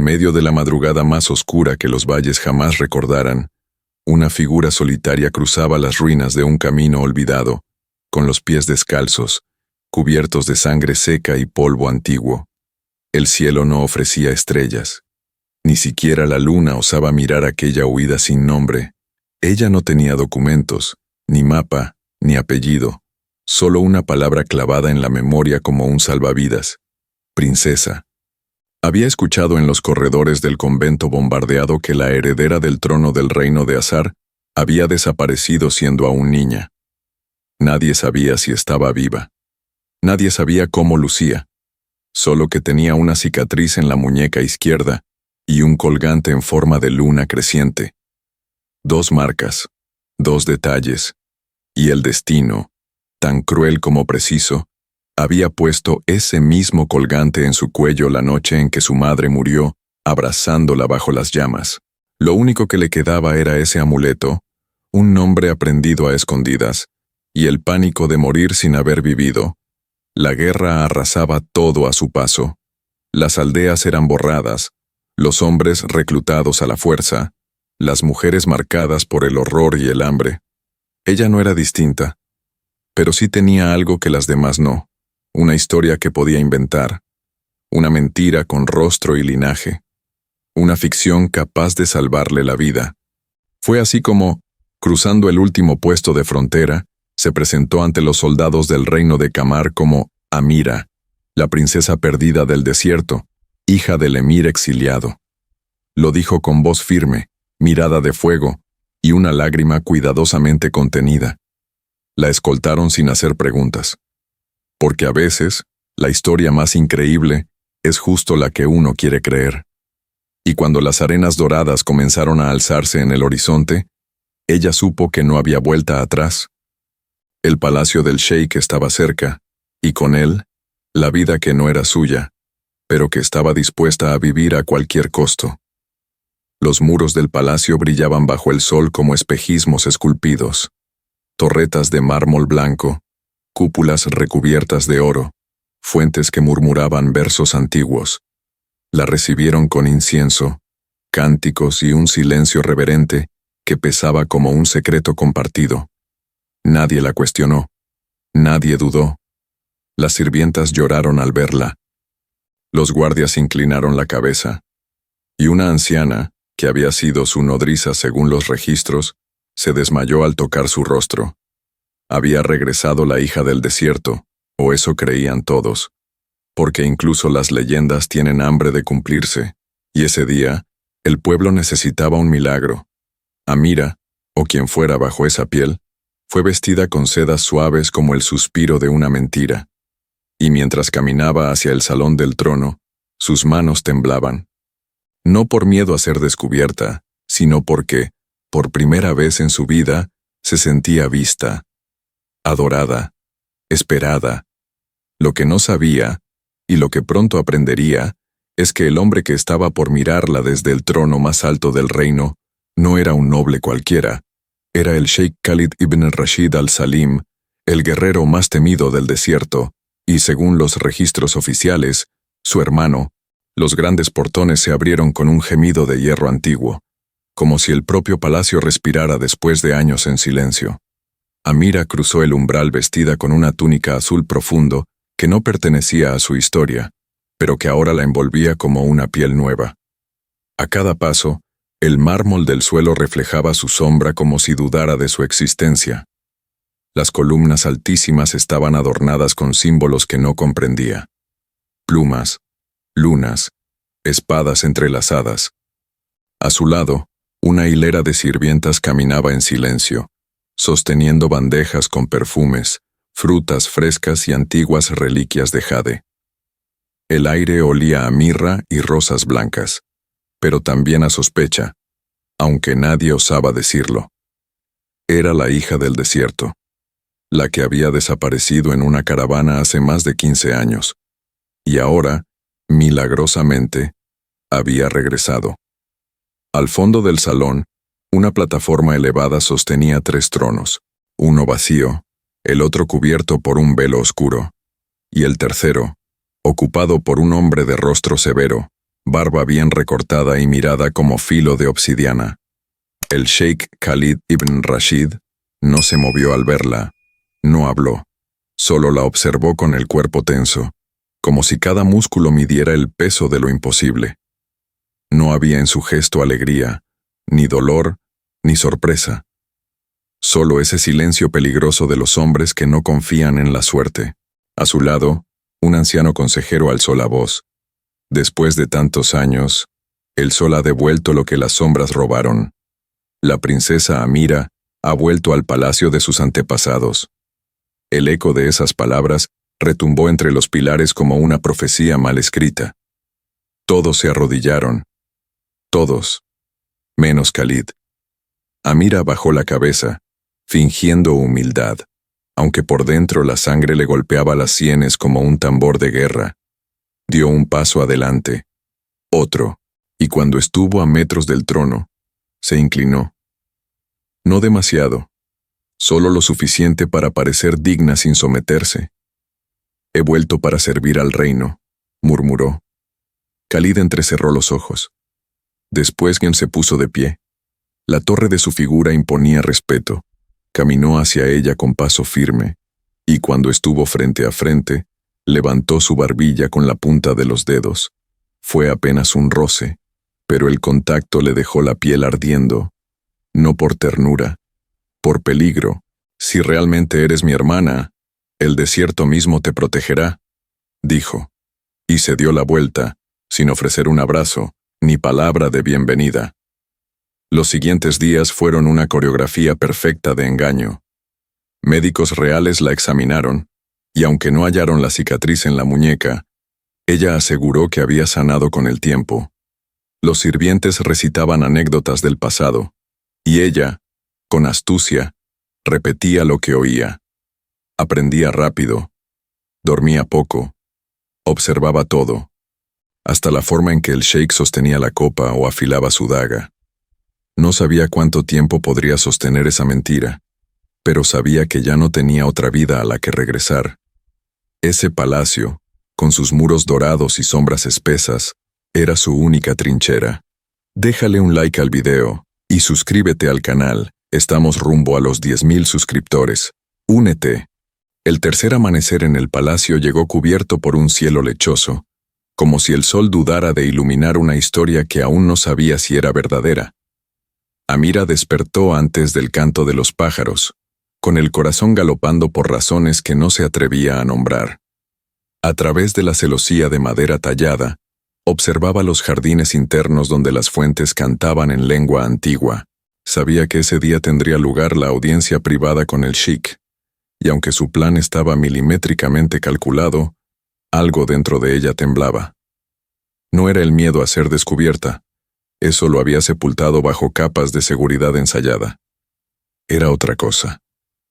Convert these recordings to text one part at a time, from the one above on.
En medio de la madrugada más oscura que los valles jamás recordaran, una figura solitaria cruzaba las ruinas de un camino olvidado, con los pies descalzos, cubiertos de sangre seca y polvo antiguo. El cielo no ofrecía estrellas. Ni siquiera la luna osaba mirar aquella huida sin nombre. Ella no tenía documentos, ni mapa, ni apellido, solo una palabra clavada en la memoria como un salvavidas: princesa. Había escuchado en los corredores del convento bombardeado que la heredera del trono del reino de Azar había desaparecido siendo aún niña. Nadie sabía si estaba viva. Nadie sabía cómo lucía, solo que tenía una cicatriz en la muñeca izquierda y un colgante en forma de luna creciente. 2 marcas, 2 detalles, y el destino, tan cruel como preciso, había puesto ese mismo colgante en su cuello la noche en que su madre murió, abrazándola bajo las llamas. Lo único que le quedaba era ese amuleto, un nombre aprendido a escondidas, y el pánico de morir sin haber vivido. La guerra arrasaba todo a su paso. Las aldeas eran borradas, los hombres reclutados a la fuerza, las mujeres marcadas por el horror y el hambre. Ella no era distinta, pero sí tenía algo que las demás no. Una historia que podía inventar, una mentira con rostro y linaje, una ficción capaz de salvarle la vida. Fue así como, cruzando el último puesto de frontera, se presentó ante los soldados del reino de Camar como Amira, la princesa perdida del desierto, hija del emir exiliado. Lo dijo con voz firme, mirada de fuego y una lágrima cuidadosamente contenida. La escoltaron sin hacer preguntas. Porque a veces, la historia más increíble es justo la que uno quiere creer. Y cuando las arenas doradas comenzaron a alzarse en el horizonte, ella supo que no había vuelta atrás. El palacio del sheik estaba cerca, y con él, la vida que no era suya, pero que estaba dispuesta a vivir a cualquier costo. Los muros del palacio brillaban bajo el sol como espejismos esculpidos. Torretas de mármol blanco, cúpulas recubiertas de oro, fuentes que murmuraban versos antiguos. La recibieron con incienso, cánticos y un silencio reverente que pesaba como un secreto compartido. Nadie la cuestionó, nadie dudó. Las sirvientas lloraron al verla. Los guardias inclinaron la cabeza, y una anciana, que había sido su nodriza según los registros, se desmayó al tocar su rostro. Había regresado la hija del desierto, o eso creían todos, porque incluso las leyendas tienen hambre de cumplirse, y ese día, el pueblo necesitaba un milagro. Amira, o quien fuera bajo esa piel, fue vestida con sedas suaves como el suspiro de una mentira, y mientras caminaba hacia el salón del trono, sus manos temblaban. No por miedo a ser descubierta, sino porque, por primera vez en su vida, se sentía vista, adorada, esperada. Lo que no sabía, y lo que pronto aprendería, es que el hombre que estaba por mirarla desde el trono más alto del reino no era un noble cualquiera, era el Sheikh Khalid ibn Rashid al-Salim, el guerrero más temido del desierto, y según los registros oficiales, su hermano. Los grandes portones se abrieron con un gemido de hierro antiguo, como si el propio palacio respirara después de años en silencio. Amira cruzó el umbral vestida con una túnica azul profundo que no pertenecía a su historia, pero que ahora la envolvía como una piel nueva. A cada paso, el mármol del suelo reflejaba su sombra como si dudara de su existencia. Las columnas altísimas estaban adornadas con símbolos que no comprendía. Plumas, lunas, espadas entrelazadas. A su lado, una hilera de sirvientas caminaba en silencio, sosteniendo bandejas con perfumes, frutas frescas y antiguas reliquias de jade. El aire olía a mirra y rosas blancas, pero también a sospecha, aunque nadie osaba decirlo. Era la hija del desierto, la que había desaparecido en una caravana hace más de 15 años, y ahora, milagrosamente, había regresado. Al fondo del salón, una plataforma elevada sostenía 3 tronos, uno vacío, el otro cubierto por un velo oscuro, y el tercero, ocupado por un hombre de rostro severo, barba bien recortada y mirada como filo de obsidiana. El sheikh Khalid ibn Rashid no se movió al verla, no habló, solo la observó con el cuerpo tenso, como si cada músculo midiera el peso de lo imposible. No había en su gesto alegría, ni dolor, ni sorpresa. Solo ese silencio peligroso de los hombres que no confían en la suerte. A su lado, un anciano consejero alzó la voz. Después de tantos años, el sol ha devuelto lo que las sombras robaron. La princesa Amira ha vuelto al palacio de sus antepasados. El eco de esas palabras retumbó entre los pilares como una profecía mal escrita. Todos se arrodillaron. Todos, menos Khalid. Amira bajó la cabeza, fingiendo humildad, aunque por dentro la sangre le golpeaba las sienes como un tambor de guerra. Dio un paso adelante, otro, y cuando estuvo a metros del trono, se inclinó. No demasiado, solo lo suficiente para parecer digna sin someterse. He vuelto para servir al reino, murmuró. Khalid entrecerró los ojos. Después quien se puso de pie. La torre de su figura imponía respeto. Caminó hacia ella con paso firme, y cuando estuvo frente a frente, levantó su barbilla con la punta de los dedos. Fue apenas un roce, pero el contacto le dejó la piel ardiendo. No por ternura, por peligro. Si realmente eres mi hermana, el desierto mismo te protegerá, dijo, y se dio la vuelta, sin ofrecer un abrazo, ni palabra de bienvenida. Los siguientes días fueron una coreografía perfecta de engaño. Médicos reales la examinaron, y aunque no hallaron la cicatriz en la muñeca, ella aseguró que había sanado con el tiempo. Los sirvientes recitaban anécdotas del pasado, y ella, con astucia, repetía lo que oía. Aprendía rápido, dormía poco, observaba todo, hasta la forma en que el sheik sostenía la copa o afilaba su daga. No sabía cuánto tiempo podría sostener esa mentira, pero sabía que ya no tenía otra vida a la que regresar. Ese palacio, con sus muros dorados y sombras espesas, era su única trinchera. Déjale un like al video y suscríbete al canal. Estamos rumbo a los 10.000 suscriptores. Únete. El tercer amanecer en el palacio llegó cubierto por un cielo lechoso, como si el sol dudara de iluminar una historia que aún no sabía si era verdadera. Amira despertó antes del canto de los pájaros, con el corazón galopando por razones que no se atrevía a nombrar. A través de la celosía de madera tallada, observaba los jardines internos donde las fuentes cantaban en lengua antigua. Sabía que ese día tendría lugar la audiencia privada con el sheik, y aunque su plan estaba milimétricamente calculado, algo dentro de ella temblaba. No era el miedo a ser descubierta, eso lo había sepultado bajo capas de seguridad ensayada. Era otra cosa,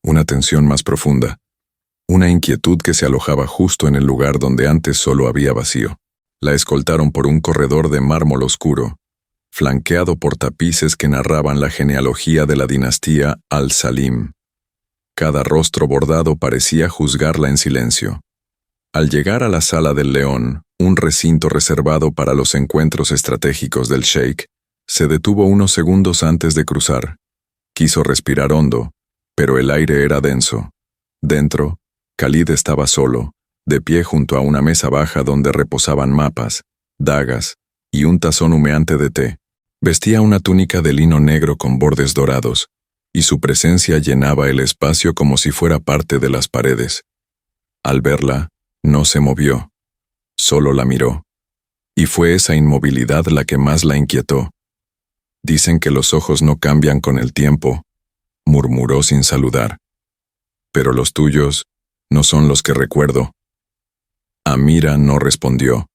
una tensión más profunda, una inquietud que se alojaba justo en el lugar donde antes solo había vacío. La escoltaron por un corredor de mármol oscuro, flanqueado por tapices que narraban la genealogía de la dinastía Al-Salim. Cada rostro bordado parecía juzgarla en silencio. Al llegar a la Sala del León, un recinto reservado para los encuentros estratégicos del sheik, se detuvo unos segundos antes de cruzar. Quiso respirar hondo, pero el aire era denso. Dentro, Khalid estaba solo, de pie junto a una mesa baja donde reposaban mapas, dagas y un tazón humeante de té. Vestía una túnica de lino negro con bordes dorados, y su presencia llenaba el espacio como si fuera parte de las paredes. Al verla, no se movió, solo la miró, y fue esa inmovilidad la que más la inquietó. Dicen que los ojos no cambian con el tiempo, murmuró sin saludar. Pero los tuyos no son los que recuerdo. Amira no respondió.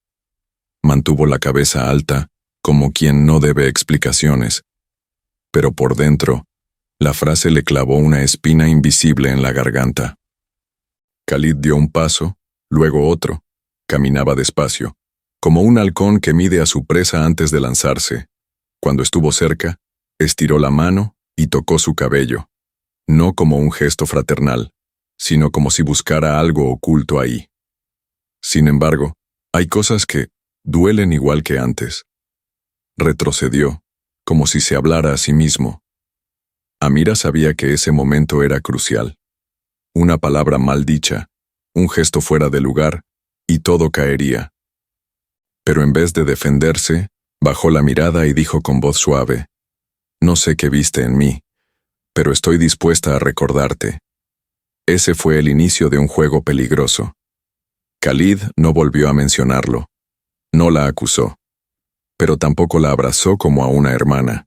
Mantuvo la cabeza alta, como quien no debe explicaciones. Pero por dentro, la frase le clavó una espina invisible en la garganta. Khalid dio un paso, luego otro. Caminaba despacio, como un halcón que mide a su presa antes de lanzarse. Cuando estuvo cerca, estiró la mano y tocó su cabello, no como un gesto fraternal, sino como si buscara algo oculto ahí. Sin embargo, hay cosas que, duelen igual que antes. Retrocedió, como si se hablara a sí mismo. Amira sabía que ese momento era crucial. Una palabra mal dicha, un gesto fuera de lugar, y todo caería. Pero en vez de defenderse, bajó la mirada y dijo con voz suave: «No sé qué viste en mí, pero estoy dispuesta a recordarte». Ese fue el inicio de un juego peligroso. Khalid no volvió a mencionarlo. No la acusó, pero tampoco la abrazó como a una hermana.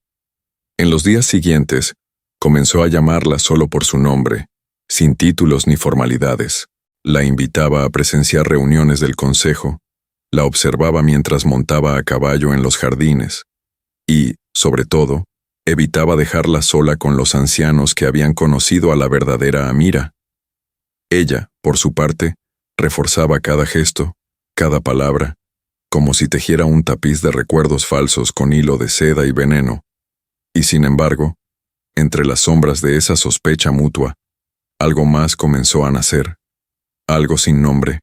En los días siguientes, comenzó a llamarla solo por su nombre, sin títulos ni formalidades. La invitaba a presenciar reuniones del consejo, la observaba mientras montaba a caballo en los jardines, y, sobre todo, evitaba dejarla sola con los ancianos que habían conocido a la verdadera Amira. Ella, por su parte, reforzaba cada gesto, cada palabra, como si tejiera un tapiz de recuerdos falsos con hilo de seda y veneno. Y sin embargo, entre las sombras de esa sospecha mutua, algo más comenzó a nacer, algo sin nombre,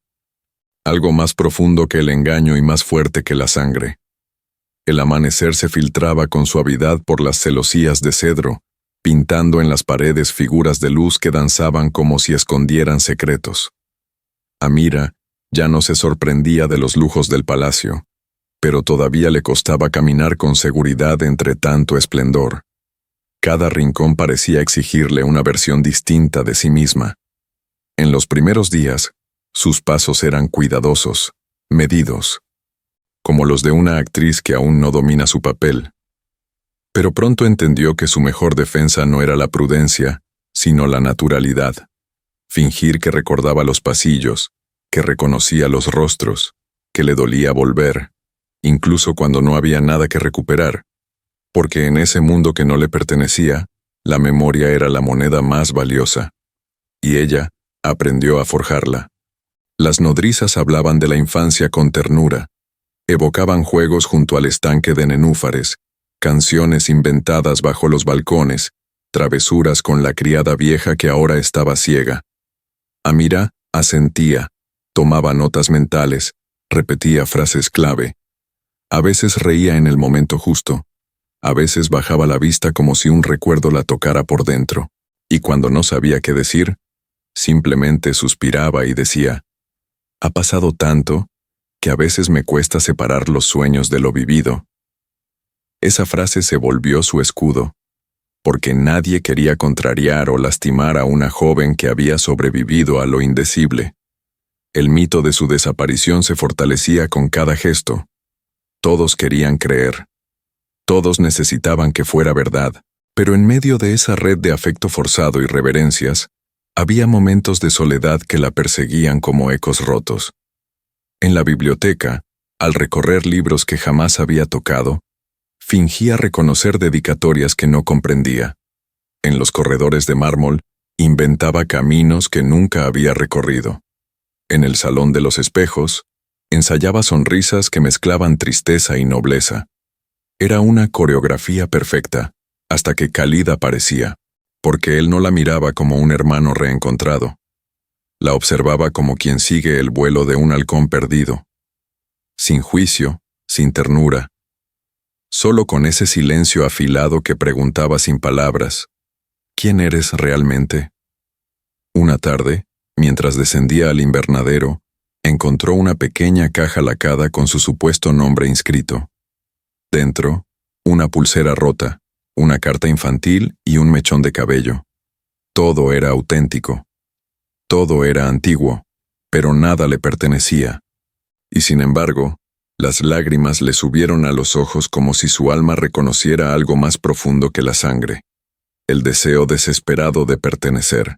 algo más profundo que el engaño y más fuerte que la sangre. El amanecer se filtraba con suavidad por las celosías de cedro, pintando en las paredes figuras de luz que danzaban como si escondieran secretos. Amira ya no se sorprendía de los lujos del palacio, pero todavía le costaba caminar con seguridad entre tanto esplendor. Cada rincón parecía exigirle una versión distinta de sí misma. En los primeros días, sus pasos eran cuidadosos, medidos, como los de una actriz que aún no domina su papel. Pero pronto entendió que su mejor defensa no era la prudencia, sino la naturalidad. Fingir que recordaba los pasillos, que reconocía los rostros, que le dolía volver, incluso cuando no había nada que recuperar, porque en ese mundo que no le pertenecía, la memoria era la moneda más valiosa. Y ella aprendió a forjarla. Las nodrizas hablaban de la infancia con ternura, evocaban juegos junto al estanque de nenúfares, canciones inventadas bajo los balcones, travesuras con la criada vieja que ahora estaba ciega. Amira asentía, tomaba notas mentales, repetía frases clave. A veces reía en el momento justo, a veces bajaba la vista como si un recuerdo la tocara por dentro, y cuando no sabía qué decir, simplemente suspiraba y decía: «Ha pasado tanto que a veces me cuesta separar los sueños de lo vivido». Esa frase se volvió su escudo, porque nadie quería contrariar o lastimar a una joven que había sobrevivido a lo indecible. El mito de su desaparición se fortalecía con cada gesto. Todos querían creer. Todos necesitaban que fuera verdad, pero en medio de esa red de afecto forzado y reverencias, había momentos de soledad que la perseguían como ecos rotos. En la biblioteca, al recorrer libros que jamás había tocado, fingía reconocer dedicatorias que no comprendía. En los corredores de mármol, inventaba caminos que nunca había recorrido. En el salón de los espejos, ensayaba sonrisas que mezclaban tristeza y nobleza. Era una coreografía perfecta, hasta que Khalid aparecía, porque él no la miraba como un hermano reencontrado. La observaba como quien sigue el vuelo de un halcón perdido. Sin juicio, sin ternura. Solo con ese silencio afilado que preguntaba sin palabras: ¿quién eres realmente? Una tarde, mientras descendía al invernadero, encontró una pequeña caja lacada con su supuesto nombre inscrito. Dentro, una pulsera rota, una carta infantil y un mechón de cabello. Todo era auténtico. Todo era antiguo, pero nada le pertenecía. Y sin embargo, las lágrimas le subieron a los ojos como si su alma reconociera algo más profundo que la sangre. El deseo desesperado de pertenecer,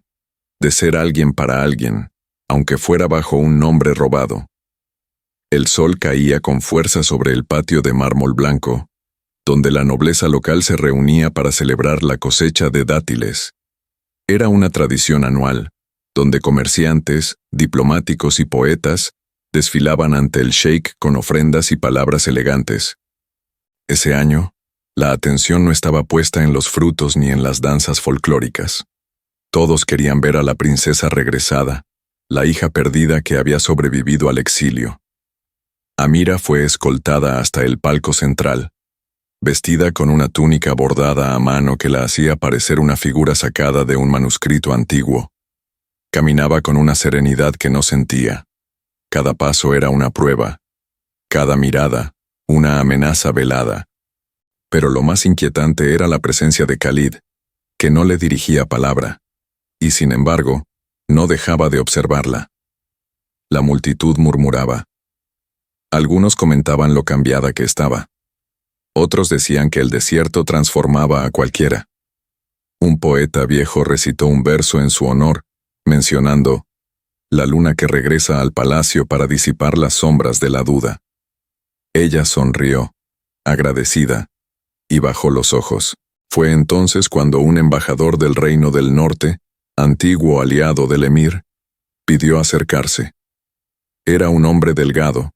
de ser alguien para alguien, aunque fuera bajo un nombre robado. El sol caía con fuerza sobre el patio de mármol blanco, donde la nobleza local se reunía para celebrar la cosecha de dátiles. Era una tradición anual, donde comerciantes, diplomáticos y poetas desfilaban ante el sheik con ofrendas y palabras elegantes. Ese año, la atención no estaba puesta en los frutos ni en las danzas folclóricas. Todos querían ver a la princesa regresada, la hija perdida que había sobrevivido al exilio. Amira fue escoltada hasta el palco central, vestida con una túnica bordada a mano que la hacía parecer una figura sacada de un manuscrito antiguo. Caminaba con una serenidad que no sentía. Cada paso era una prueba, cada mirada, una amenaza velada. Pero lo más inquietante era la presencia de Khalid, que no le dirigía palabra, y sin embargo, no dejaba de observarla. La multitud murmuraba. Algunos comentaban lo cambiada que estaba. Otros decían que el desierto transformaba a cualquiera. Un poeta viejo recitó un verso en su honor, mencionando la luna que regresa al palacio para disipar las sombras de la duda. Ella sonrió, agradecida, y bajó los ojos. Fue entonces cuando un embajador del Reino del Norte, antiguo aliado del emir, pidió acercarse. Era un hombre delgado,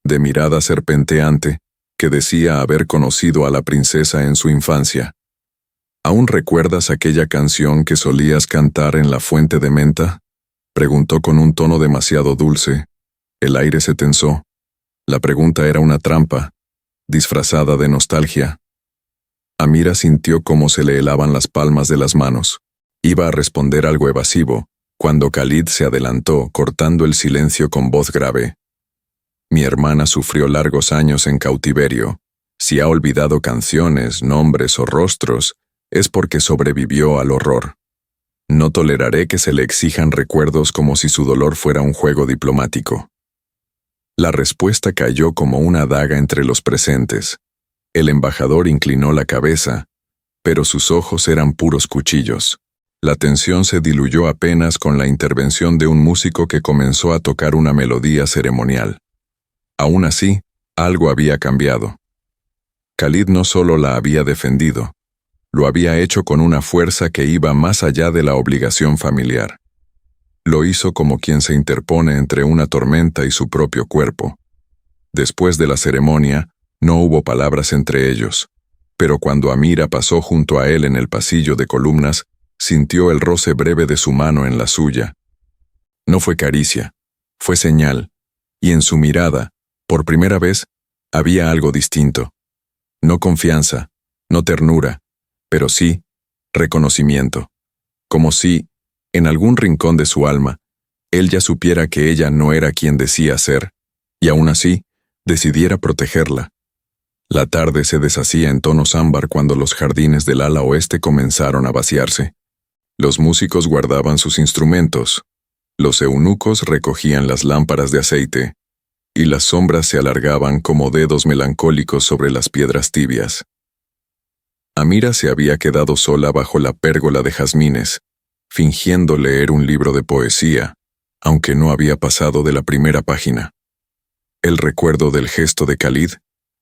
de mirada serpenteante, que decía haber conocido a la princesa en su infancia. ¿Aún recuerdas aquella canción que solías cantar en la fuente de menta? Preguntó con un tono demasiado dulce. El aire se tensó. La pregunta era una trampa, disfrazada de nostalgia. Amira sintió cómo se le helaban las palmas de las manos. Iba a responder algo evasivo, cuando Khalid se adelantó, cortando el silencio con voz grave. Mi hermana sufrió largos años en cautiverio. Si ha olvidado canciones, nombres o rostros, es porque sobrevivió al horror. No toleraré que se le exijan recuerdos como si su dolor fuera un juego diplomático. La respuesta cayó como una daga entre los presentes. El embajador inclinó la cabeza, pero sus ojos eran puros cuchillos. La tensión se diluyó apenas con la intervención de un músico que comenzó a tocar una melodía ceremonial. Aún así, algo había cambiado. Khalid no solo la había defendido, lo había hecho con una fuerza que iba más allá de la obligación familiar. Lo hizo como quien se interpone entre una tormenta y su propio cuerpo. Después de la ceremonia, no hubo palabras entre ellos, pero cuando Amira pasó junto a él en el pasillo de columnas, sintió el roce breve de su mano en la suya. No fue caricia, fue señal, y en su mirada, por primera vez, había algo distinto. No confianza, no ternura, pero sí reconocimiento. Como si, en algún rincón de su alma, él ya supiera que ella no era quien decía ser, y aún así, decidiera protegerla. La tarde se deshacía en tonos ámbar cuando los jardines del ala oeste comenzaron a vaciarse. Los músicos guardaban sus instrumentos, los eunucos recogían las lámparas de aceite, y las sombras se alargaban como dedos melancólicos sobre las piedras tibias. Amira se había quedado sola bajo la pérgola de jazmines, fingiendo leer un libro de poesía, aunque no había pasado de la primera página. El recuerdo del gesto de Khalid,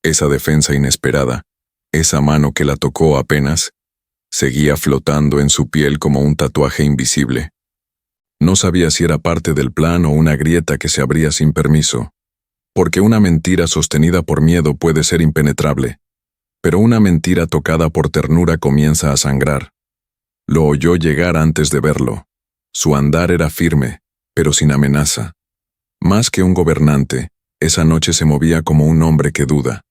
esa defensa inesperada, esa mano que la tocó apenas, seguía flotando en su piel como un tatuaje invisible. No sabía si era parte del plan o una grieta que se abría sin permiso, porque una mentira sostenida por miedo puede ser impenetrable, pero una mentira tocada por ternura comienza a sangrar. Lo oyó llegar antes de verlo. Su andar era firme, pero sin amenaza. Más que un gobernante, esa noche se movía como un hombre que duda.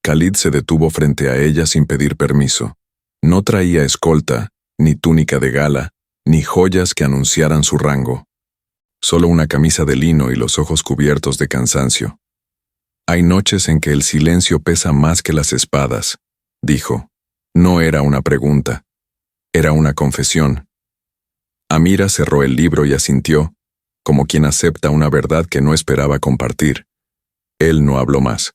Khalid se detuvo frente a ella sin pedir permiso. No traía escolta, ni túnica de gala, ni joyas que anunciaran su rango. Solo una camisa de lino y los ojos cubiertos de cansancio. Hay noches en que el silencio pesa más que las espadas, dijo. No era una pregunta, era una confesión. Amira cerró el libro y asintió, como quien acepta una verdad que no esperaba compartir. Él no habló más.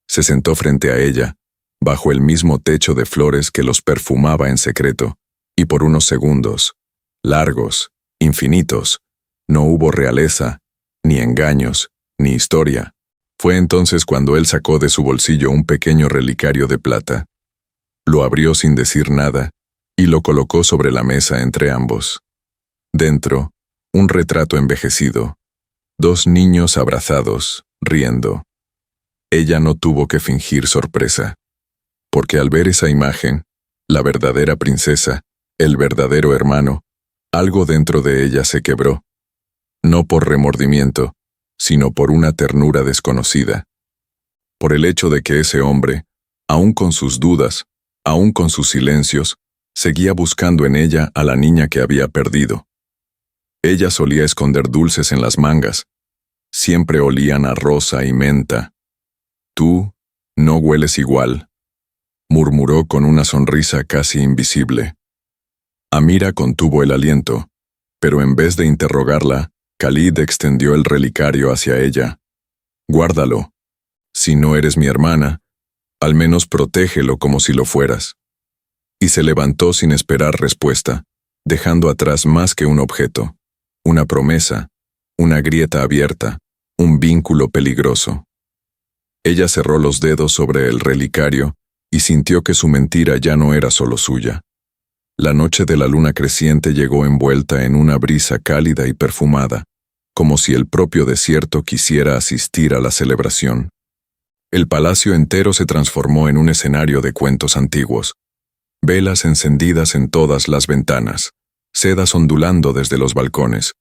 Se sentó frente a ella, bajo el mismo techo de flores que los perfumaba en secreto, y por unos segundos, largos, infinitos, no hubo realeza, ni engaños, ni historia. Fue entonces cuando él sacó de su bolsillo un pequeño relicario de plata. Lo abrió sin decir nada, y lo colocó sobre la mesa entre ambos. Dentro, un retrato envejecido. 2 niños abrazados, riendo. Ella no tuvo que fingir sorpresa, porque al ver esa imagen, la verdadera princesa, el verdadero hermano, algo dentro de ella se quebró. No por remordimiento, sino por una ternura desconocida. por el hecho de que ese hombre, aún con sus dudas, aún con sus silencios, seguía buscando en ella a la niña que había perdido. Ella solía esconder dulces en las mangas. Siempre olían a rosa y menta. Tú no hueles igual, murmuró con una sonrisa casi invisible. Amira contuvo el aliento, pero en vez de interrogarla, Khalid extendió el relicario hacia ella. Guárdalo. Si no eres mi hermana, al menos protégelo como si lo fueras. Y se levantó sin esperar respuesta, dejando atrás más que un objeto, una promesa, una grieta abierta, un vínculo peligroso. Ella cerró los dedos sobre el relicario y sintió que su mentira ya no era solo suya. La noche de la luna creciente llegó envuelta en una brisa cálida y perfumada, como si el propio desierto quisiera asistir a la celebración. El palacio entero se transformó en un escenario de cuentos antiguos. Velas encendidas en todas las ventanas, sedas ondulando desde los balcones,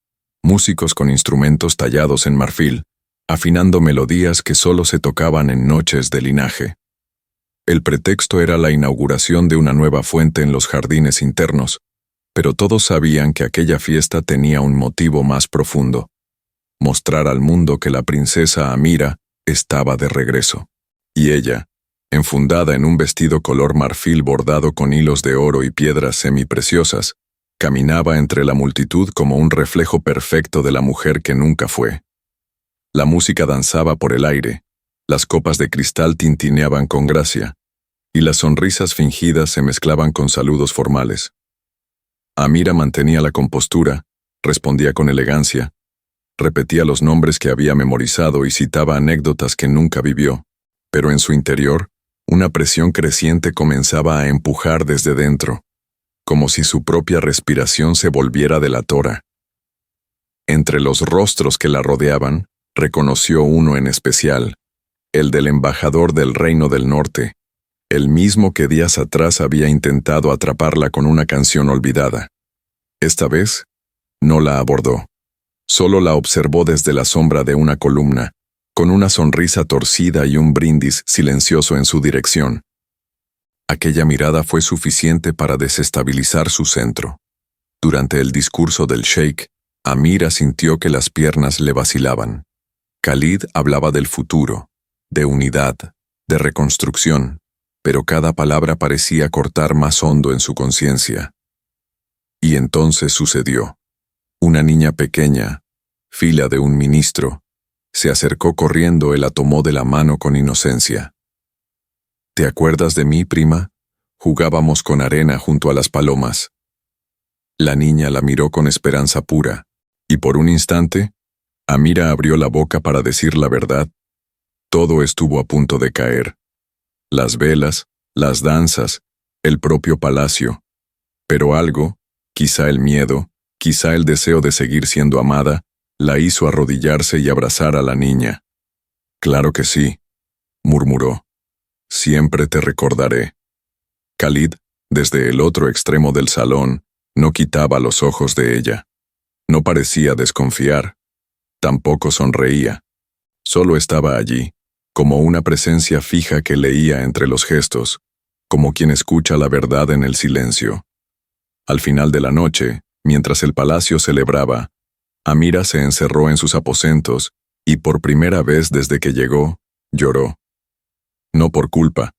músicos con instrumentos tallados en marfil, afinando melodías que solo se tocaban en noches de linaje. El pretexto era la inauguración de una nueva fuente en los jardines internos, pero todos sabían que aquella fiesta tenía un motivo más profundo: mostrar al mundo que la princesa Amira estaba de regreso. Y ella, enfundada en un vestido color marfil bordado con hilos de oro y piedras semipreciosas, caminaba entre la multitud como un reflejo perfecto de la mujer que nunca fue. La música danzaba por el aire, las copas de cristal tintineaban con gracia, y las sonrisas fingidas se mezclaban con saludos formales. Amira mantenía la compostura, respondía con elegancia, repetía los nombres que había memorizado y citaba anécdotas que nunca vivió, pero en su interior, una presión creciente comenzaba a empujar desde dentro, como si su propia respiración se volviera delatora. Entre los rostros que la rodeaban, reconoció uno en especial, el del embajador del Reino del Norte, el mismo que días atrás había intentado atraparla con una canción olvidada. Esta vez, no la abordó. Solo la observó desde la sombra de una columna, con una sonrisa torcida y un brindis silencioso en su dirección. Aquella mirada fue suficiente para desestabilizar su centro. Durante el discurso del sheik, Amira sintió que las piernas le vacilaban. Khalid hablaba del futuro, de unidad, de reconstrucción, pero cada palabra parecía cortar más hondo en su conciencia. Y entonces sucedió. Una niña pequeña, fila de un ministro, se acercó corriendo y la tomó de la mano con inocencia. ¿Te acuerdas de mí, prima? Jugábamos con arena junto a las palomas. La niña la miró con esperanza pura, y por un instante, Amira abrió la boca para decir la verdad. Todo estuvo a punto de caer. Las velas, las danzas, el propio palacio. Pero algo, quizá el miedo, quizá el deseo de seguir siendo amada, la hizo arrodillarse y abrazar a la niña. Claro que sí, murmuró. Siempre te recordaré. Khalid, desde el otro extremo del salón, no quitaba los ojos de ella. No parecía desconfiar. Tampoco sonreía. Solo estaba allí, como una presencia fija que leía entre los gestos, como quien escucha la verdad en el silencio. Al final de la noche, mientras el palacio celebraba, Amira se encerró en sus aposentos y por primera vez desde que llegó, lloró. No por culpa,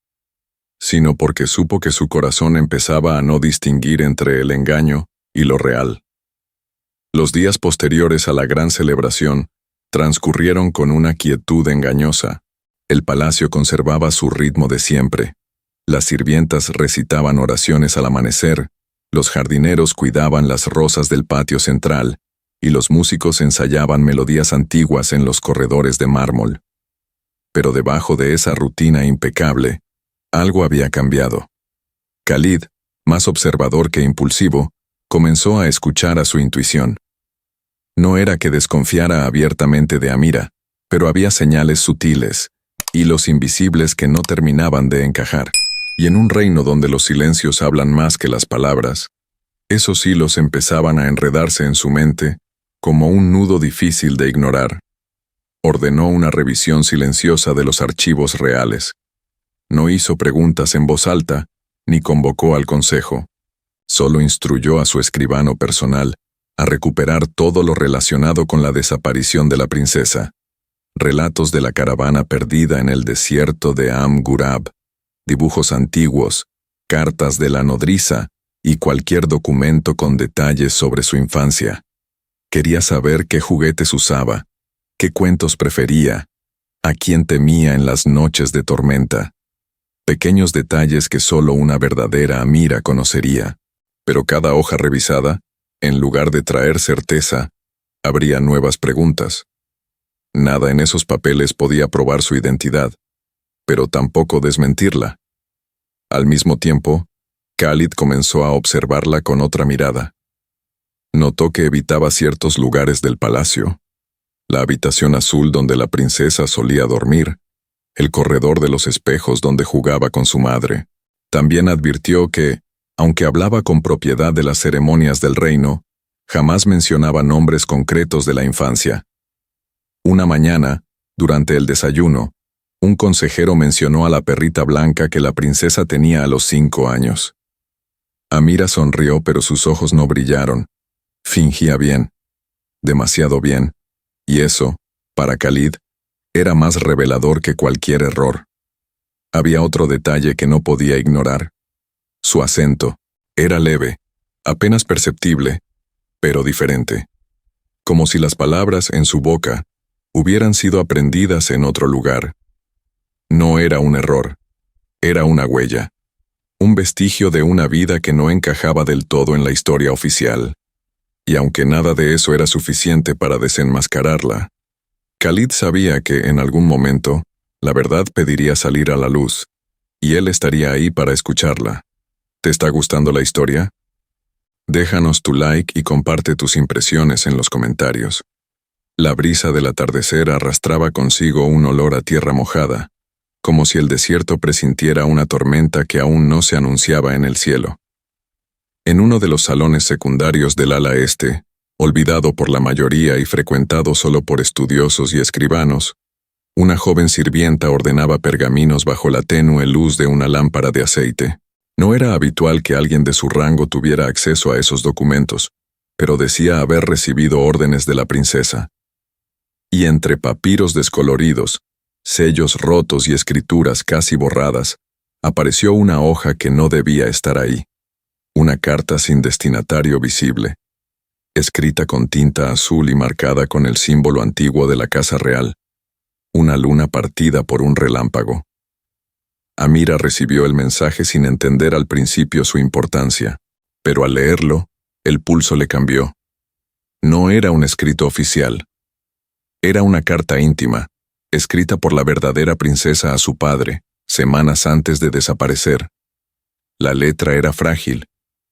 sino porque supo que su corazón empezaba a no distinguir entre el engaño y lo real. Los días posteriores a la gran celebración transcurrieron con una quietud engañosa. El palacio conservaba su ritmo de siempre. Las sirvientas recitaban oraciones al amanecer, los jardineros cuidaban las rosas del patio central, y los músicos ensayaban melodías antiguas en los corredores de mármol. Pero debajo de esa rutina impecable, algo había cambiado. Khalid, más observador que impulsivo, comenzó a escuchar a su intuición. No era que desconfiara abiertamente de Amira, pero había señales sutiles, hilos invisibles que no terminaban de encajar, y en un reino donde los silencios hablan más que las palabras, esos hilos empezaban a enredarse en su mente como un nudo difícil de ignorar. ordenó una revisión silenciosa de los archivos reales. No hizo preguntas en voz alta, ni convocó al consejo. Solo instruyó a su escribano personal a recuperar todo lo relacionado con la desaparición de la princesa. Relatos de la caravana perdida en el desierto de Am-Ghurab, dibujos antiguos, cartas de la nodriza y cualquier documento con detalles sobre su infancia. Quería saber qué juguetes usaba, qué cuentos prefería, a quién temía en las noches de tormenta. Pequeños detalles que solo una verdadera Amira conocería. Pero cada hoja revisada, en lugar de traer certeza, habría nuevas preguntas. Nada en esos papeles podía probar su identidad, pero tampoco desmentirla. Al mismo tiempo, Khalid comenzó a observarla con otra mirada. Notó que evitaba ciertos lugares del palacio: la habitación azul donde la princesa solía dormir, el corredor de los espejos donde jugaba con su madre. También advirtió que, aunque hablaba con propiedad de las ceremonias del reino, jamás mencionaba nombres concretos de la infancia. Una mañana, durante el desayuno, un consejero mencionó a la perrita blanca que la princesa tenía a los 5 años. Amira sonrió, pero sus ojos no brillaron. Fingía bien, demasiado bien, y eso, para Khalid, era más revelador que cualquier error. Había otro detalle que no podía ignorar. Su acento era leve, apenas perceptible, pero diferente. Como si las palabras en su boca hubieran sido aprendidas en otro lugar. No era un error, era una huella, un vestigio de una vida que no encajaba del todo en la historia oficial. Y aunque nada de eso era suficiente para desenmascararla, Khalid sabía que en algún momento la verdad pediría salir a la luz, y él estaría ahí para escucharla. ¿Te está gustando la historia? Déjanos tu like y comparte tus impresiones en los comentarios. La brisa del atardecer arrastraba consigo un olor a tierra mojada, como si el desierto presintiera una tormenta que aún no se anunciaba en el cielo. En uno de los salones secundarios del ala este, olvidado por la mayoría y frecuentado solo por estudiosos y escribanos, una joven sirvienta ordenaba pergaminos bajo la tenue luz de una lámpara de aceite. No era habitual que alguien de su rango tuviera acceso a esos documentos, pero decía haber recibido órdenes de la princesa. Y entre papiros descoloridos, sellos rotos y escrituras casi borradas, apareció una hoja que no debía estar ahí. Una carta sin destinatario visible, escrita con tinta azul y marcada con el símbolo antiguo de la casa real, una luna partida por un relámpago. Amira recibió el mensaje sin entender al principio su importancia, pero al leerlo, el pulso le cambió. No era un escrito oficial. Era una carta íntima, escrita por la verdadera princesa a su padre, semanas antes de desaparecer. La letra era frágil,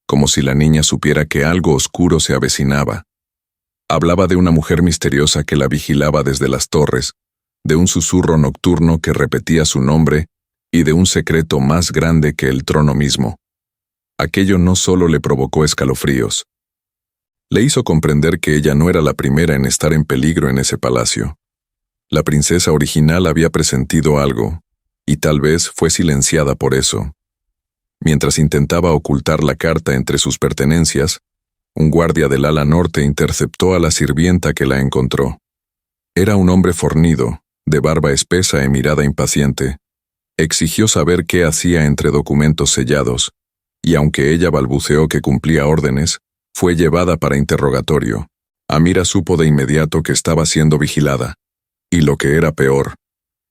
como si la niña supiera que algo oscuro se avecinaba. Hablaba de una mujer misteriosa que la vigilaba desde las torres, de un susurro nocturno que repetía su nombre y de un secreto más grande que el trono mismo. Aquello no solo le provocó escalofríos. Le hizo comprender que ella no era la primera en estar en peligro en ese palacio. La princesa original había presentido algo, y tal vez fue silenciada por eso. Mientras intentaba ocultar la carta entre sus pertenencias, un guardia del ala norte interceptó a la sirvienta que la encontró. Era un hombre fornido, de barba espesa y mirada impaciente. Exigió saber qué hacía entre documentos sellados, y aunque ella balbuceó que cumplía órdenes, fue llevada para interrogatorio. Amira supo de inmediato que estaba siendo vigilada, y lo que era peor,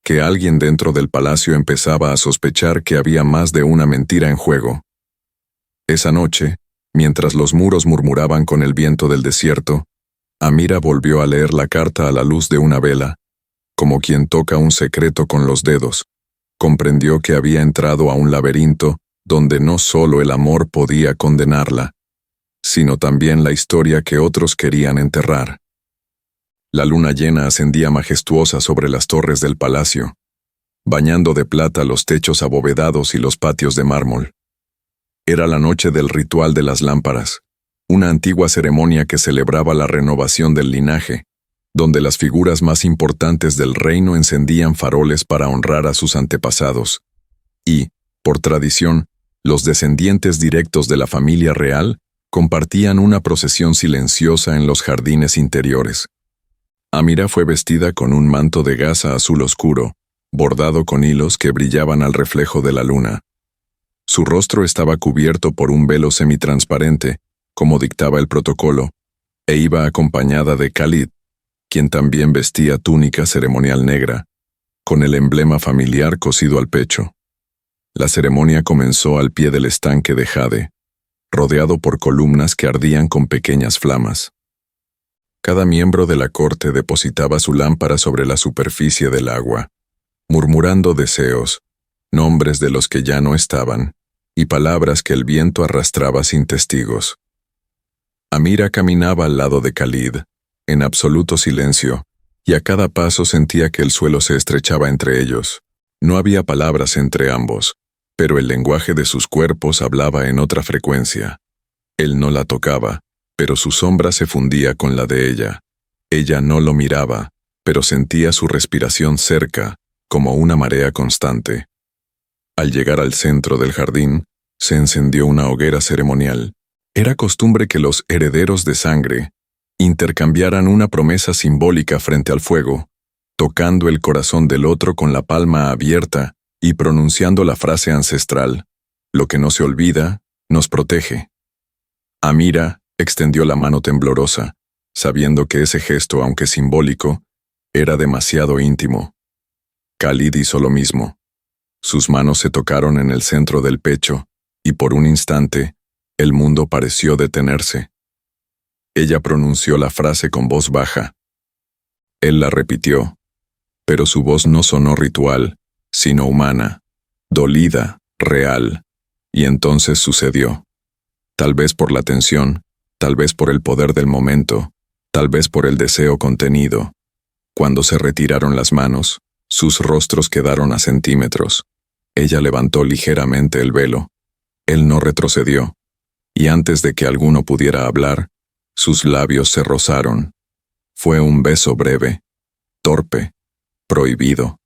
que alguien dentro del palacio empezaba a sospechar que había más de una mentira en juego. Esa noche, mientras los muros murmuraban con el viento del desierto, Amira volvió a leer la carta a la luz de una vela, como quien toca un secreto con los dedos. Comprendió que había entrado a un laberinto donde no solo el amor podía condenarla, sino también la historia que otros querían enterrar. La luna llena ascendía majestuosa sobre las torres del palacio, bañando de plata los techos abovedados y los patios de mármol. Era la noche del ritual de las lámparas, una antigua ceremonia que celebraba la renovación del linaje, donde las figuras más importantes del reino encendían faroles para honrar a sus antepasados. Y, por tradición, los descendientes directos de la familia real compartían una procesión silenciosa en los jardines interiores. Amira fue vestida con un manto de gasa azul oscuro, bordado con hilos que brillaban al reflejo de la luna. Su rostro estaba cubierto por un velo semitransparente, como dictaba el protocolo, e iba acompañada de Khalid, quien también vestía túnica ceremonial negra, con el emblema familiar cosido al pecho. La ceremonia comenzó al pie del estanque de jade, rodeado por columnas que ardían con pequeñas flamas. Cada miembro de la corte depositaba su lámpara sobre la superficie del agua, murmurando deseos, nombres de los que ya no estaban, y palabras que el viento arrastraba sin testigos. Amira caminaba al lado de Khalid, en absoluto silencio, y a cada paso sentía que el suelo se estrechaba entre ellos. No había palabras entre ambos, pero el lenguaje de sus cuerpos hablaba en otra frecuencia. Él no la tocaba, pero su sombra se fundía con la de ella. Ella no lo miraba, pero sentía su respiración cerca, como una marea constante. Al llegar al centro del jardín, se encendió una hoguera ceremonial. Era costumbre que los herederos de sangre intercambiaran una promesa simbólica frente al fuego, tocando el corazón del otro con la palma abierta y pronunciando la frase ancestral: lo que no se olvida, nos protege. Amira extendió la mano temblorosa, sabiendo que ese gesto, aunque simbólico, era demasiado íntimo. Khalid hizo lo mismo. Sus manos se tocaron en el centro del pecho, y por un instante, el mundo pareció detenerse. Ella pronunció la frase con voz baja. Él la repitió, pero su voz no sonó ritual, sino humana, dolida, real, y entonces sucedió. Tal vez por la tensión, tal vez por el poder del momento, tal vez por el deseo contenido. Cuando se retiraron las manos, sus rostros quedaron a centímetros. Ella levantó ligeramente el velo. Él no retrocedió, y antes de que alguno pudiera hablar, sus labios se rozaron. Fue un beso breve, torpe, prohibido.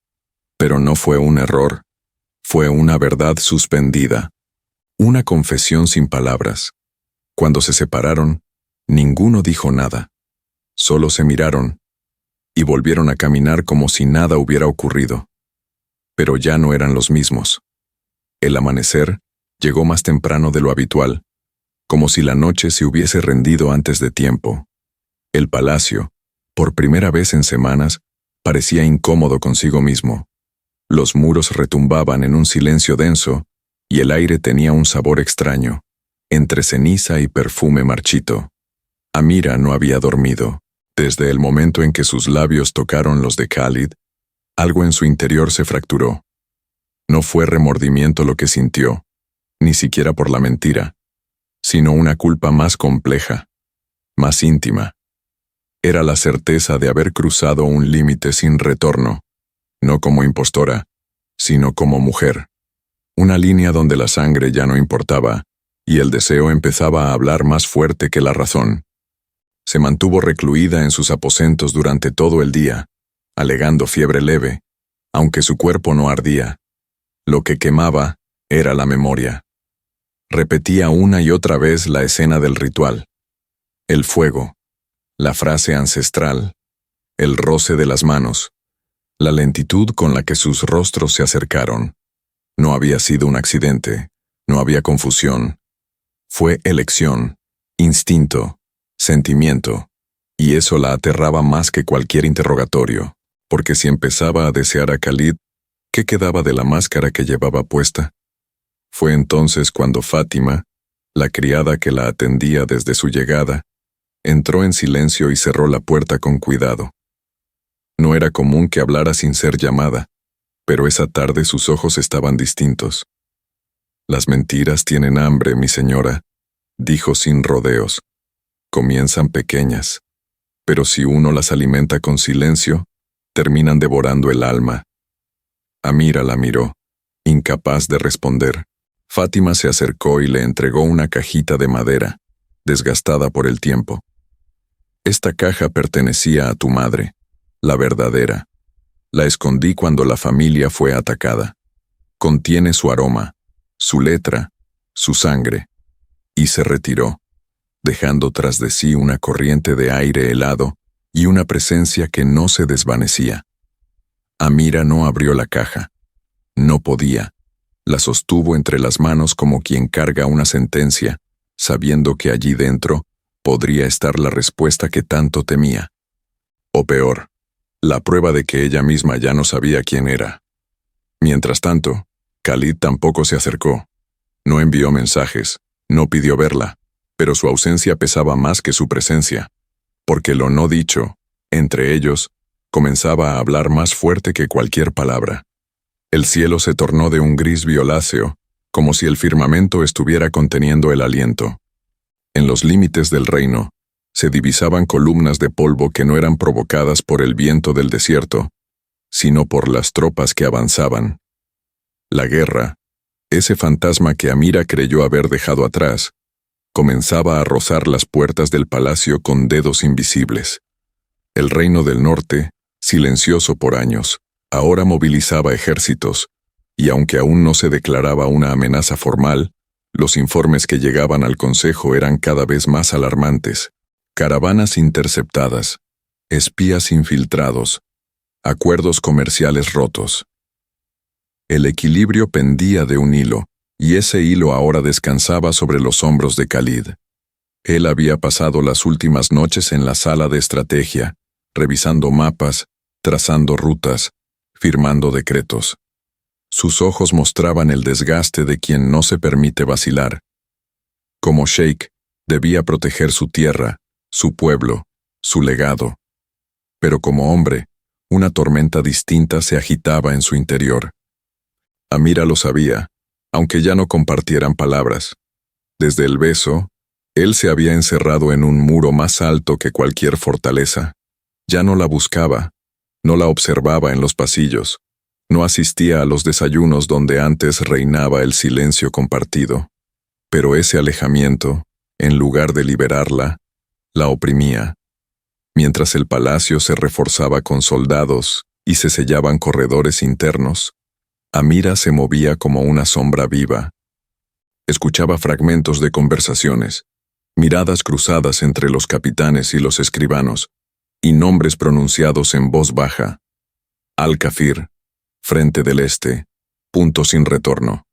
Pero no fue un error. Fue una verdad suspendida. Una confesión sin palabras. Cuando se separaron, ninguno dijo nada. Solo se miraron, y volvieron a caminar como si nada hubiera ocurrido. Pero ya no eran los mismos. El amanecer llegó más temprano de lo habitual, como si la noche se hubiese rendido antes de tiempo. El palacio, por primera vez en semanas, parecía incómodo consigo mismo. Los muros retumbaban en un silencio denso, y el aire tenía un sabor extraño, entre ceniza y perfume marchito. Amira no había dormido. Desde el momento en que sus labios tocaron los de Khalid, algo en su interior se fracturó. No fue remordimiento lo que sintió, ni siquiera por la mentira, sino una culpa más compleja, más íntima. Era la certeza de haber cruzado un límite sin retorno, no como impostora, sino como mujer. Una línea donde la sangre ya no importaba, y el deseo empezaba a hablar más fuerte que la razón. Se mantuvo recluida en sus aposentos durante todo el día, alegando fiebre leve, aunque su cuerpo no ardía. Lo que quemaba era la memoria. Repetía una y otra vez la escena del ritual. El fuego, la frase ancestral, el roce de las manos, la lentitud con la que sus rostros se acercaron. No había sido un accidente, no había confusión. Fue elección, instinto, sentimiento, y eso la aterraba más que cualquier interrogatorio, porque si empezaba a desear a Khalid, ¿qué quedaba de la máscara que llevaba puesta? Fue entonces cuando Fátima, la criada que la atendía desde su llegada, entró en silencio y cerró la puerta con cuidado. No era común que hablara sin ser llamada, pero esa tarde sus ojos estaban distintos. Las mentiras tienen hambre, mi señora, dijo sin rodeos. Comienzan pequeñas, pero si uno las alimenta con silencio, terminan devorando el alma. Amira la miró, incapaz de responder. Fátima se acercó y le entregó una cajita de madera, desgastada por el tiempo. Esta caja pertenecía a tu madre, la verdadera. La escondí cuando la familia fue atacada. Contiene su aroma, su letra, su sangre. Y se retiró, dejando tras de sí una corriente de aire helado y una presencia que no se desvanecía. Amira no abrió la caja. No podía. La sostuvo entre las manos como quien carga una sentencia, sabiendo que allí dentro podría estar la respuesta que tanto temía. O peor, la prueba de que ella misma ya no sabía quién era. Mientras tanto, Khalid tampoco se acercó. No envió mensajes, no pidió verla, pero su ausencia pesaba más que su presencia, porque lo no dicho, entre ellos, comenzaba a hablar más fuerte que cualquier palabra. El cielo se tornó de un gris violáceo, como si el firmamento estuviera conteniendo el aliento. En los límites del reino, se divisaban columnas de polvo que no eran provocadas por el viento del desierto, sino por las tropas que avanzaban. La guerra, ese fantasma que Amira creyó haber dejado atrás, comenzaba a rozar las puertas del palacio con dedos invisibles. El reino del norte, silencioso por años, ahora movilizaba ejércitos, y aunque aún no se declaraba una amenaza formal, los informes que llegaban al consejo eran cada vez más alarmantes. Caravanas interceptadas, espías infiltrados, acuerdos comerciales rotos. El equilibrio pendía de un hilo, y ese hilo ahora descansaba sobre los hombros de Khalid. Él había pasado las últimas noches en la sala de estrategia, revisando mapas, trazando rutas, firmando decretos. Sus ojos mostraban el desgaste de quien no se permite vacilar. Como sheik, debía proteger su tierra, su pueblo, su legado. Pero como hombre, una tormenta distinta se agitaba en su interior. Amira lo sabía, aunque ya no compartieran palabras. Desde el beso, él se había encerrado en un muro más alto que cualquier fortaleza. Ya no la buscaba, no la observaba en los pasillos, no asistía a los desayunos donde antes reinaba el silencio compartido. Pero ese alejamiento, en lugar de liberarla, la oprimía. Mientras el palacio se reforzaba con soldados y se sellaban corredores internos, Amira se movía como una sombra viva. Escuchaba fragmentos de conversaciones, miradas cruzadas entre los capitanes y los escribanos, y nombres pronunciados en voz baja. Al-Kafir, Frente del Este, punto sin retorno.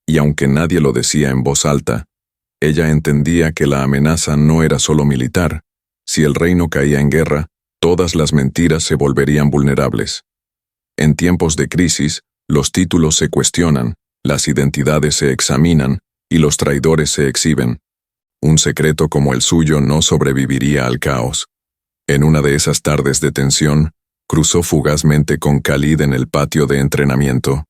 Y aunque nadie lo decía en voz alta, ella entendía que la amenaza no era solo militar. Si el reino caía en guerra, todas las mentiras se volverían vulnerables. En tiempos de crisis, los títulos se cuestionan, las identidades se examinan y los traidores se exhiben. Un secreto como el suyo no sobreviviría al caos. En una de esas tardes de tensión, cruzó fugazmente con Khalid en el patio de entrenamiento.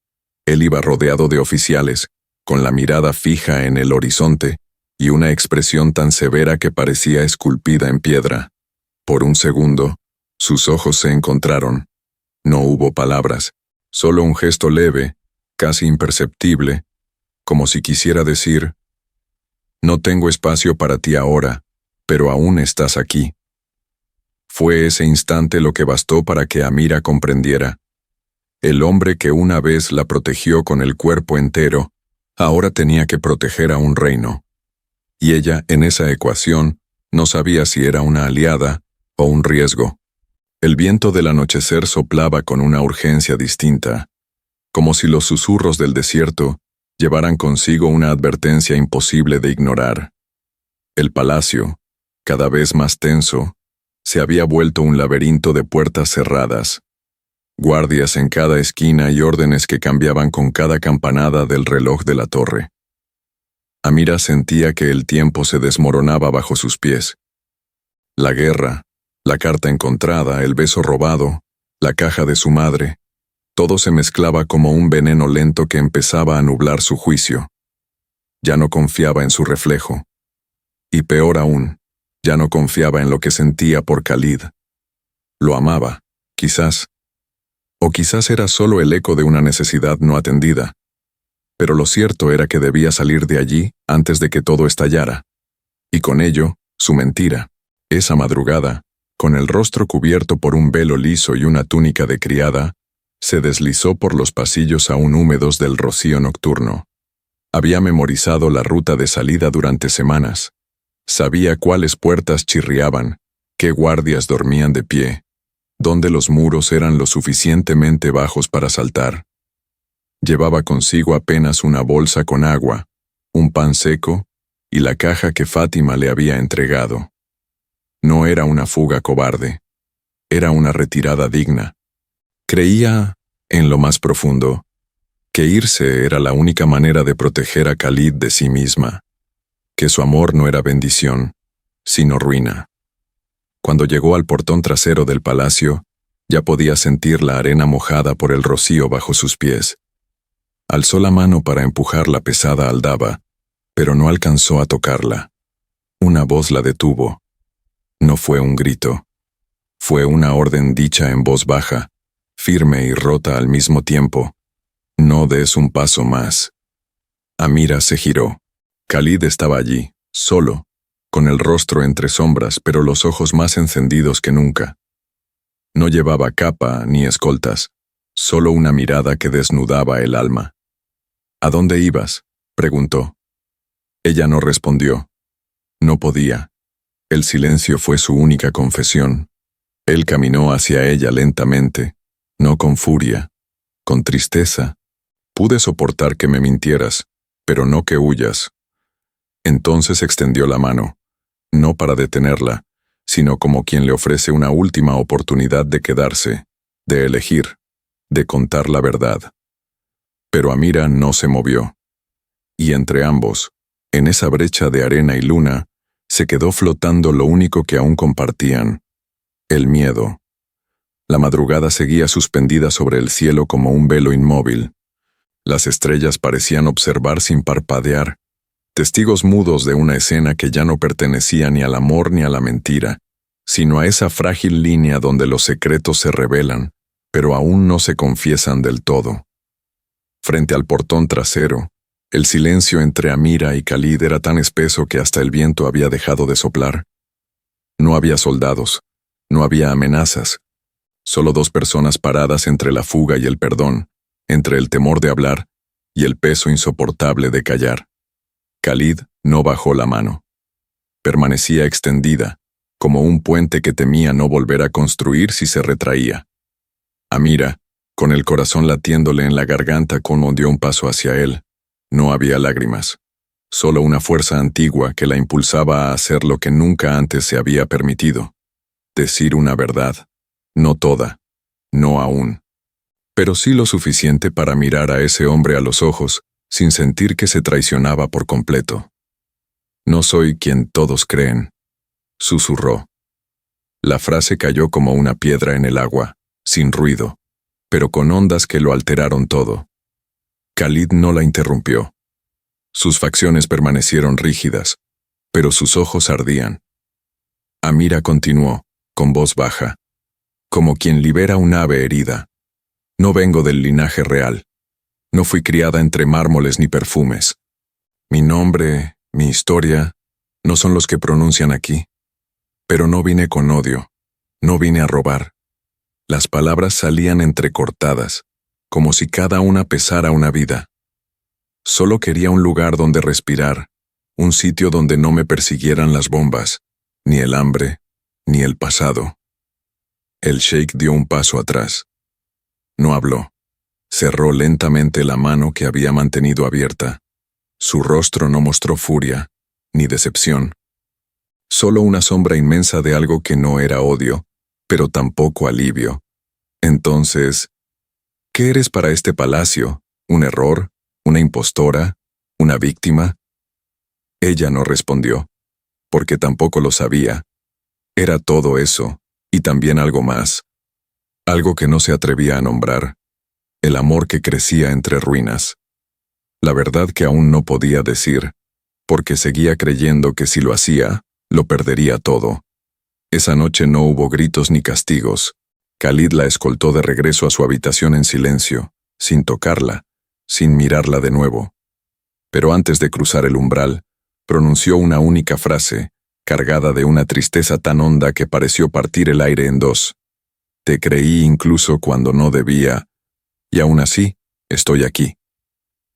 Él iba rodeado de oficiales, con la mirada fija en el horizonte y una expresión tan severa que parecía esculpida en piedra. Por un segundo, sus ojos se encontraron. No hubo palabras, solo un gesto leve, casi imperceptible, como si quisiera decir: «No tengo espacio para ti ahora, pero aún estás aquí». Fue ese instante lo que bastó para que Amira comprendiera. El hombre que una vez la protegió con el cuerpo entero, ahora tenía que proteger a un reino. Y ella, en esa ecuación, no sabía si era una aliada o un riesgo. El viento del anochecer soplaba con una urgencia distinta, como si los susurros del desierto llevaran consigo una advertencia imposible de ignorar. El palacio, cada vez más tenso, se había vuelto un laberinto de puertas cerradas, guardias en cada esquina y órdenes que cambiaban con cada campanada del reloj de la torre. Amira sentía que el tiempo se desmoronaba bajo sus pies. La guerra, la carta encontrada, el beso robado, la caja de su madre, todo se mezclaba como un veneno lento que empezaba a nublar su juicio. Ya no confiaba en su reflejo. Y peor aún, ya no confiaba en lo que sentía por Khalid. Lo amaba, quizás. O quizás era solo el eco de una necesidad no atendida. Pero lo cierto era que debía salir de allí antes de que todo estallara. Y con ello, su mentira. Esa madrugada, con el rostro cubierto por un velo liso y una túnica de criada, se deslizó por los pasillos aún húmedos del rocío nocturno. Había memorizado la ruta de salida durante semanas. Sabía cuáles puertas chirriaban, qué guardias dormían de pie, dónde los muros eran lo suficientemente bajos para saltar. Llevaba consigo apenas una bolsa con agua, un pan seco y la caja que Fátima le había entregado. No era una fuga cobarde, era una retirada digna. Creía, en lo más profundo, que irse era la única manera de proteger a Khalid de sí misma, que su amor no era bendición, sino ruina. Cuando llegó al portón trasero del palacio, ya podía sentir la arena mojada por el rocío bajo sus pies. Alzó la mano para empujar la pesada aldaba, pero no alcanzó a tocarla. Una voz la detuvo. No fue un grito. Fue una orden dicha en voz baja, firme y rota al mismo tiempo. No des un paso más. Amira se giró. Khalid estaba allí, solo, con el rostro entre sombras, pero los ojos más encendidos que nunca. No llevaba capa ni escoltas, solo una mirada que desnudaba el alma. ¿A dónde ibas?, preguntó. Ella no respondió. No podía. El silencio fue su única confesión. Él caminó hacia ella lentamente, no con furia, con tristeza. Pude soportar que me mintieras, pero no que huyas. Entonces extendió la mano, no para detenerla, sino como quien le ofrece una última oportunidad de quedarse, de elegir, de contar la verdad. Pero Amira no se movió. Y entre ambos, en esa brecha de arena y luna, se quedó flotando lo único que aún compartían: el miedo. La madrugada seguía suspendida sobre el cielo como un velo inmóvil. Las estrellas parecían observar sin parpadear, testigos mudos de una escena que ya no pertenecía ni al amor ni a la mentira, sino a esa frágil línea donde los secretos se revelan, pero aún no se confiesan del todo. Frente al portón trasero, el silencio entre Amira y Khalid era tan espeso que hasta el viento había dejado de soplar. No había soldados, no había amenazas, solo dos personas paradas entre la fuga y el perdón, entre el temor de hablar y el peso insoportable de callar. Khalid no bajó la mano. Permanecía extendida, como un puente que temía no volver a construir si se retraía. Amira, con el corazón latiéndole en la garganta, como dio un paso hacia él. No había lágrimas, solo una fuerza antigua que la impulsaba a hacer lo que nunca antes se había permitido: decir una verdad, no toda, no aún, pero sí lo suficiente para mirar a ese hombre a los ojos sin sentir que se traicionaba por completo. No soy quien todos creen, susurró. La frase cayó como una piedra en el agua, sin ruido, pero con ondas que lo alteraron todo. Khalid no la interrumpió. Sus facciones permanecieron rígidas, pero sus ojos ardían. Amira continuó, con voz baja, como quien libera un ave herida. No vengo del linaje real. No fui criada entre mármoles ni perfumes. Mi nombre, mi historia, no son los que pronuncian aquí. Pero no vine con odio, no vine a robar. Las palabras salían entrecortadas, como si cada una pesara una vida. Solo quería un lugar donde respirar, un sitio donde no me persiguieran las bombas, ni el hambre, ni el pasado. El sheik dio un paso atrás. No habló. Cerró lentamente la mano que había mantenido abierta. Su rostro no mostró furia, ni decepción. Solo una sombra inmensa de algo que no era odio, pero tampoco alivio. Entonces, ¿qué eres para este palacio? ¿Un error? ¿Una impostora? ¿Una víctima? Ella no respondió, porque tampoco lo sabía. Era todo eso, y también algo más. Algo que no se atrevía a nombrar. El amor que crecía entre ruinas. La verdad que aún no podía decir, porque seguía creyendo que si lo hacía, lo perdería todo. Esa noche no hubo gritos ni castigos. Khalid la escoltó de regreso a su habitación en silencio, sin tocarla, sin mirarla de nuevo. Pero antes de cruzar el umbral, pronunció una única frase, cargada de una tristeza tan honda que pareció partir el aire en dos. Te creí incluso cuando no debía, y aún así, estoy aquí.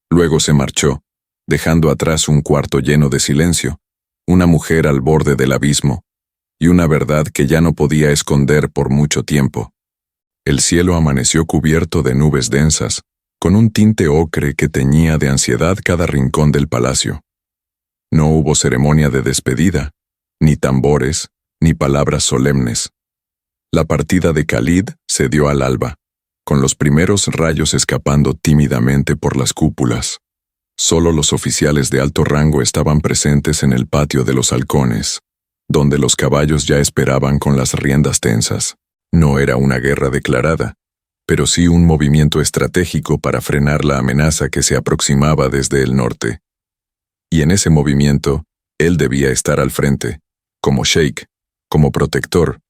Luego se marchó, dejando atrás un cuarto lleno de silencio, una mujer al borde del abismo, y una verdad que ya no podía esconder por mucho tiempo. El cielo amaneció cubierto de nubes densas, con un tinte ocre que teñía de ansiedad cada rincón del palacio. No hubo ceremonia de despedida, ni tambores, ni palabras solemnes. La partida de Khalid se dio al alba, con los primeros rayos escapando tímidamente por las cúpulas. Solo los oficiales de alto rango estaban presentes en el patio de los halcones, donde los caballos ya esperaban con las riendas tensas. No era una guerra declarada, pero sí un movimiento estratégico para frenar la amenaza que se aproximaba desde el norte. Y en ese movimiento, él debía estar al frente, como sheik, como protector,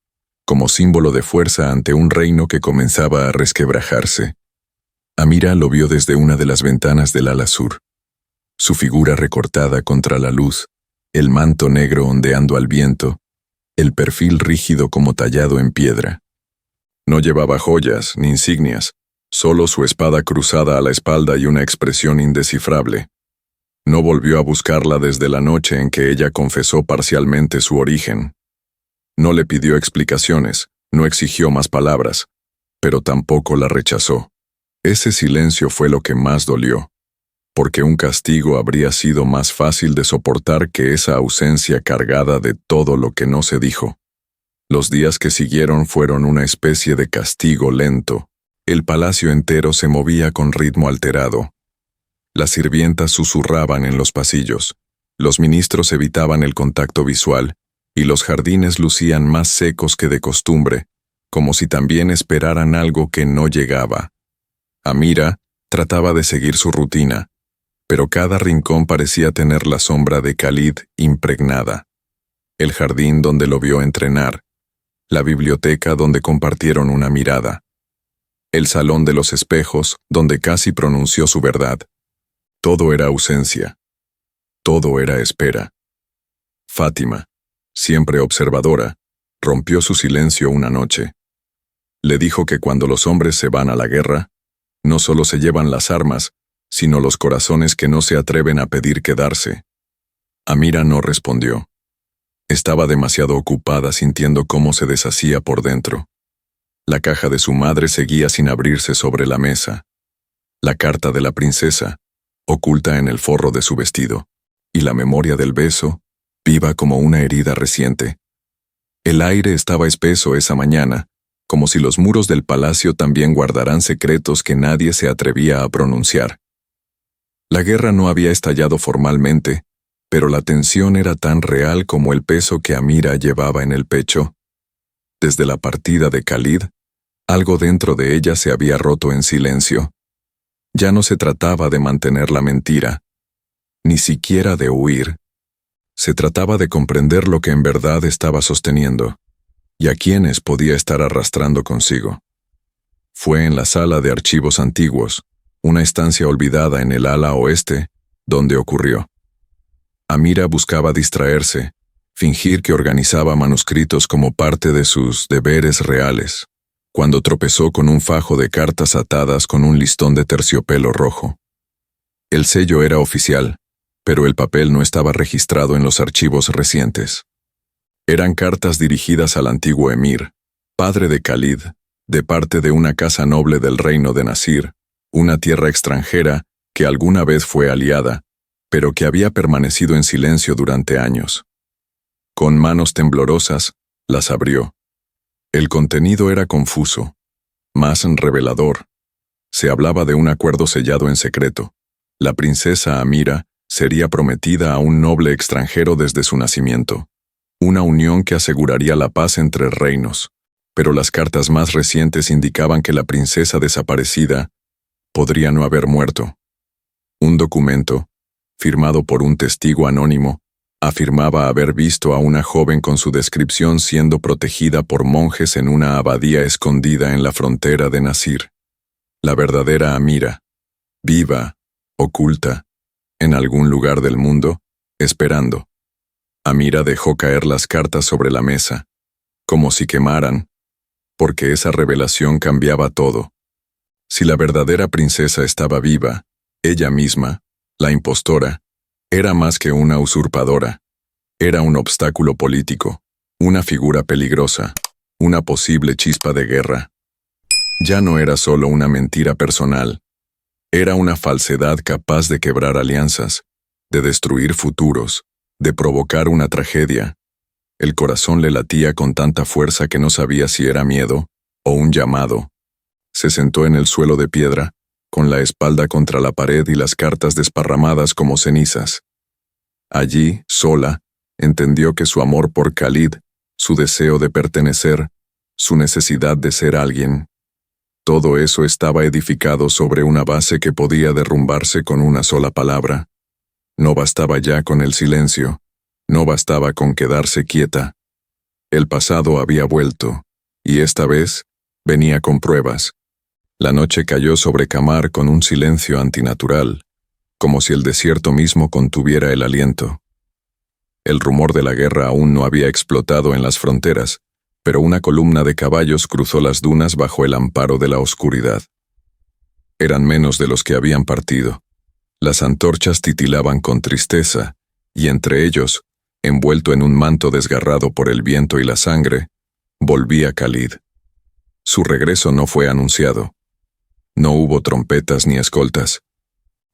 como símbolo de fuerza ante un reino que comenzaba a resquebrajarse. Amira lo vio desde una de las ventanas del ala sur. Su figura recortada contra la luz, el manto negro ondeando al viento, el perfil rígido como tallado en piedra. No llevaba joyas ni insignias, solo su espada cruzada a la espalda y una expresión indescifrable. No volvió a buscarla desde la noche en que ella confesó parcialmente su origen. No le pidió explicaciones, no exigió más palabras, pero tampoco la rechazó. Ese silencio fue lo que más dolió, porque un castigo habría sido más fácil de soportar que esa ausencia cargada de todo lo que no se dijo. Los días que siguieron fueron una especie de castigo lento. El palacio entero se movía con ritmo alterado. Las sirvientas susurraban en los pasillos, los ministros evitaban el contacto visual, y los jardines lucían más secos que de costumbre, como si también esperaran algo que no llegaba. Amira trataba de seguir su rutina, pero cada rincón parecía tener la sombra de Khalid impregnada. El jardín donde lo vio entrenar, la biblioteca donde compartieron una mirada, el salón de los espejos donde casi pronunció su verdad. Todo era ausencia. Todo era espera. Fátima, siempre observadora, rompió su silencio una noche. Le dijo que cuando los hombres se van a la guerra, no solo se llevan las armas, sino los corazones que no se atreven a pedir quedarse. Amira no respondió. Estaba demasiado ocupada sintiendo cómo se deshacía por dentro. La caja de su madre seguía sin abrirse sobre la mesa. La carta de la princesa, oculta en el forro de su vestido, y la memoria del beso, viva como una herida reciente. El aire estaba espeso esa mañana, como si los muros del palacio también guardaran secretos que nadie se atrevía a pronunciar. La guerra no había estallado formalmente, pero la tensión era tan real como el peso que Amira llevaba en el pecho. Desde la partida de Khalid, algo dentro de ella se había roto en silencio. Ya no se trataba de mantener la mentira, ni siquiera de huir. Se trataba de comprender lo que en verdad estaba sosteniendo, y a quienes podía estar arrastrando consigo. Fue en la sala de archivos antiguos, una estancia olvidada en el ala oeste, donde ocurrió. Amira buscaba distraerse, fingir que organizaba manuscritos como parte de sus deberes reales, cuando tropezó con un fajo de cartas atadas con un listón de terciopelo rojo. El sello era oficial, pero el papel no estaba registrado en los archivos recientes. Eran cartas dirigidas al antiguo emir, padre de Khalid, de parte de una casa noble del reino de Nasir, una tierra extranjera que alguna vez fue aliada, pero que había permanecido en silencio durante años. Con manos temblorosas, las abrió. El contenido era confuso, más revelador. Se hablaba de un acuerdo sellado en secreto. La princesa Amira sería prometida a un noble extranjero desde su nacimiento. Una unión que aseguraría la paz entre reinos. Pero las cartas más recientes indicaban que la princesa desaparecida podría no haber muerto. Un documento, firmado por un testigo anónimo, afirmaba haber visto a una joven con su descripción siendo protegida por monjes en una abadía escondida en la frontera de Nasir. La verdadera Amira, viva, oculta, en algún lugar del mundo, esperando. Amira dejó caer las cartas sobre la mesa, como si quemaran, porque esa revelación cambiaba todo. Si la verdadera princesa estaba viva, ella misma, la impostora, era más que una usurpadora. Era un obstáculo político, una figura peligrosa, una posible chispa de guerra. Ya no era solo una mentira personal, era una falsedad capaz de quebrar alianzas, de destruir futuros, de provocar una tragedia. El corazón le latía con tanta fuerza que no sabía si era miedo o un llamado. Se sentó en el suelo de piedra, con la espalda contra la pared y las cartas desparramadas como cenizas. Allí, sola, entendió que su amor por Khalid, su deseo de pertenecer, su necesidad de ser alguien, todo eso estaba edificado sobre una base que podía derrumbarse con una sola palabra. No bastaba ya con el silencio, no bastaba con quedarse quieta. El pasado había vuelto, y esta vez venía con pruebas. La noche cayó sobre Kamar con un silencio antinatural, como si el desierto mismo contuviera el aliento. El rumor de la guerra aún no había explotado en las fronteras, pero una columna de caballos cruzó las dunas bajo el amparo de la oscuridad. Eran menos de los que habían partido. Las antorchas titilaban con tristeza, y entre ellos, envuelto en un manto desgarrado por el viento y la sangre, volvía Khalid. Su regreso no fue anunciado. No hubo trompetas ni escoltas.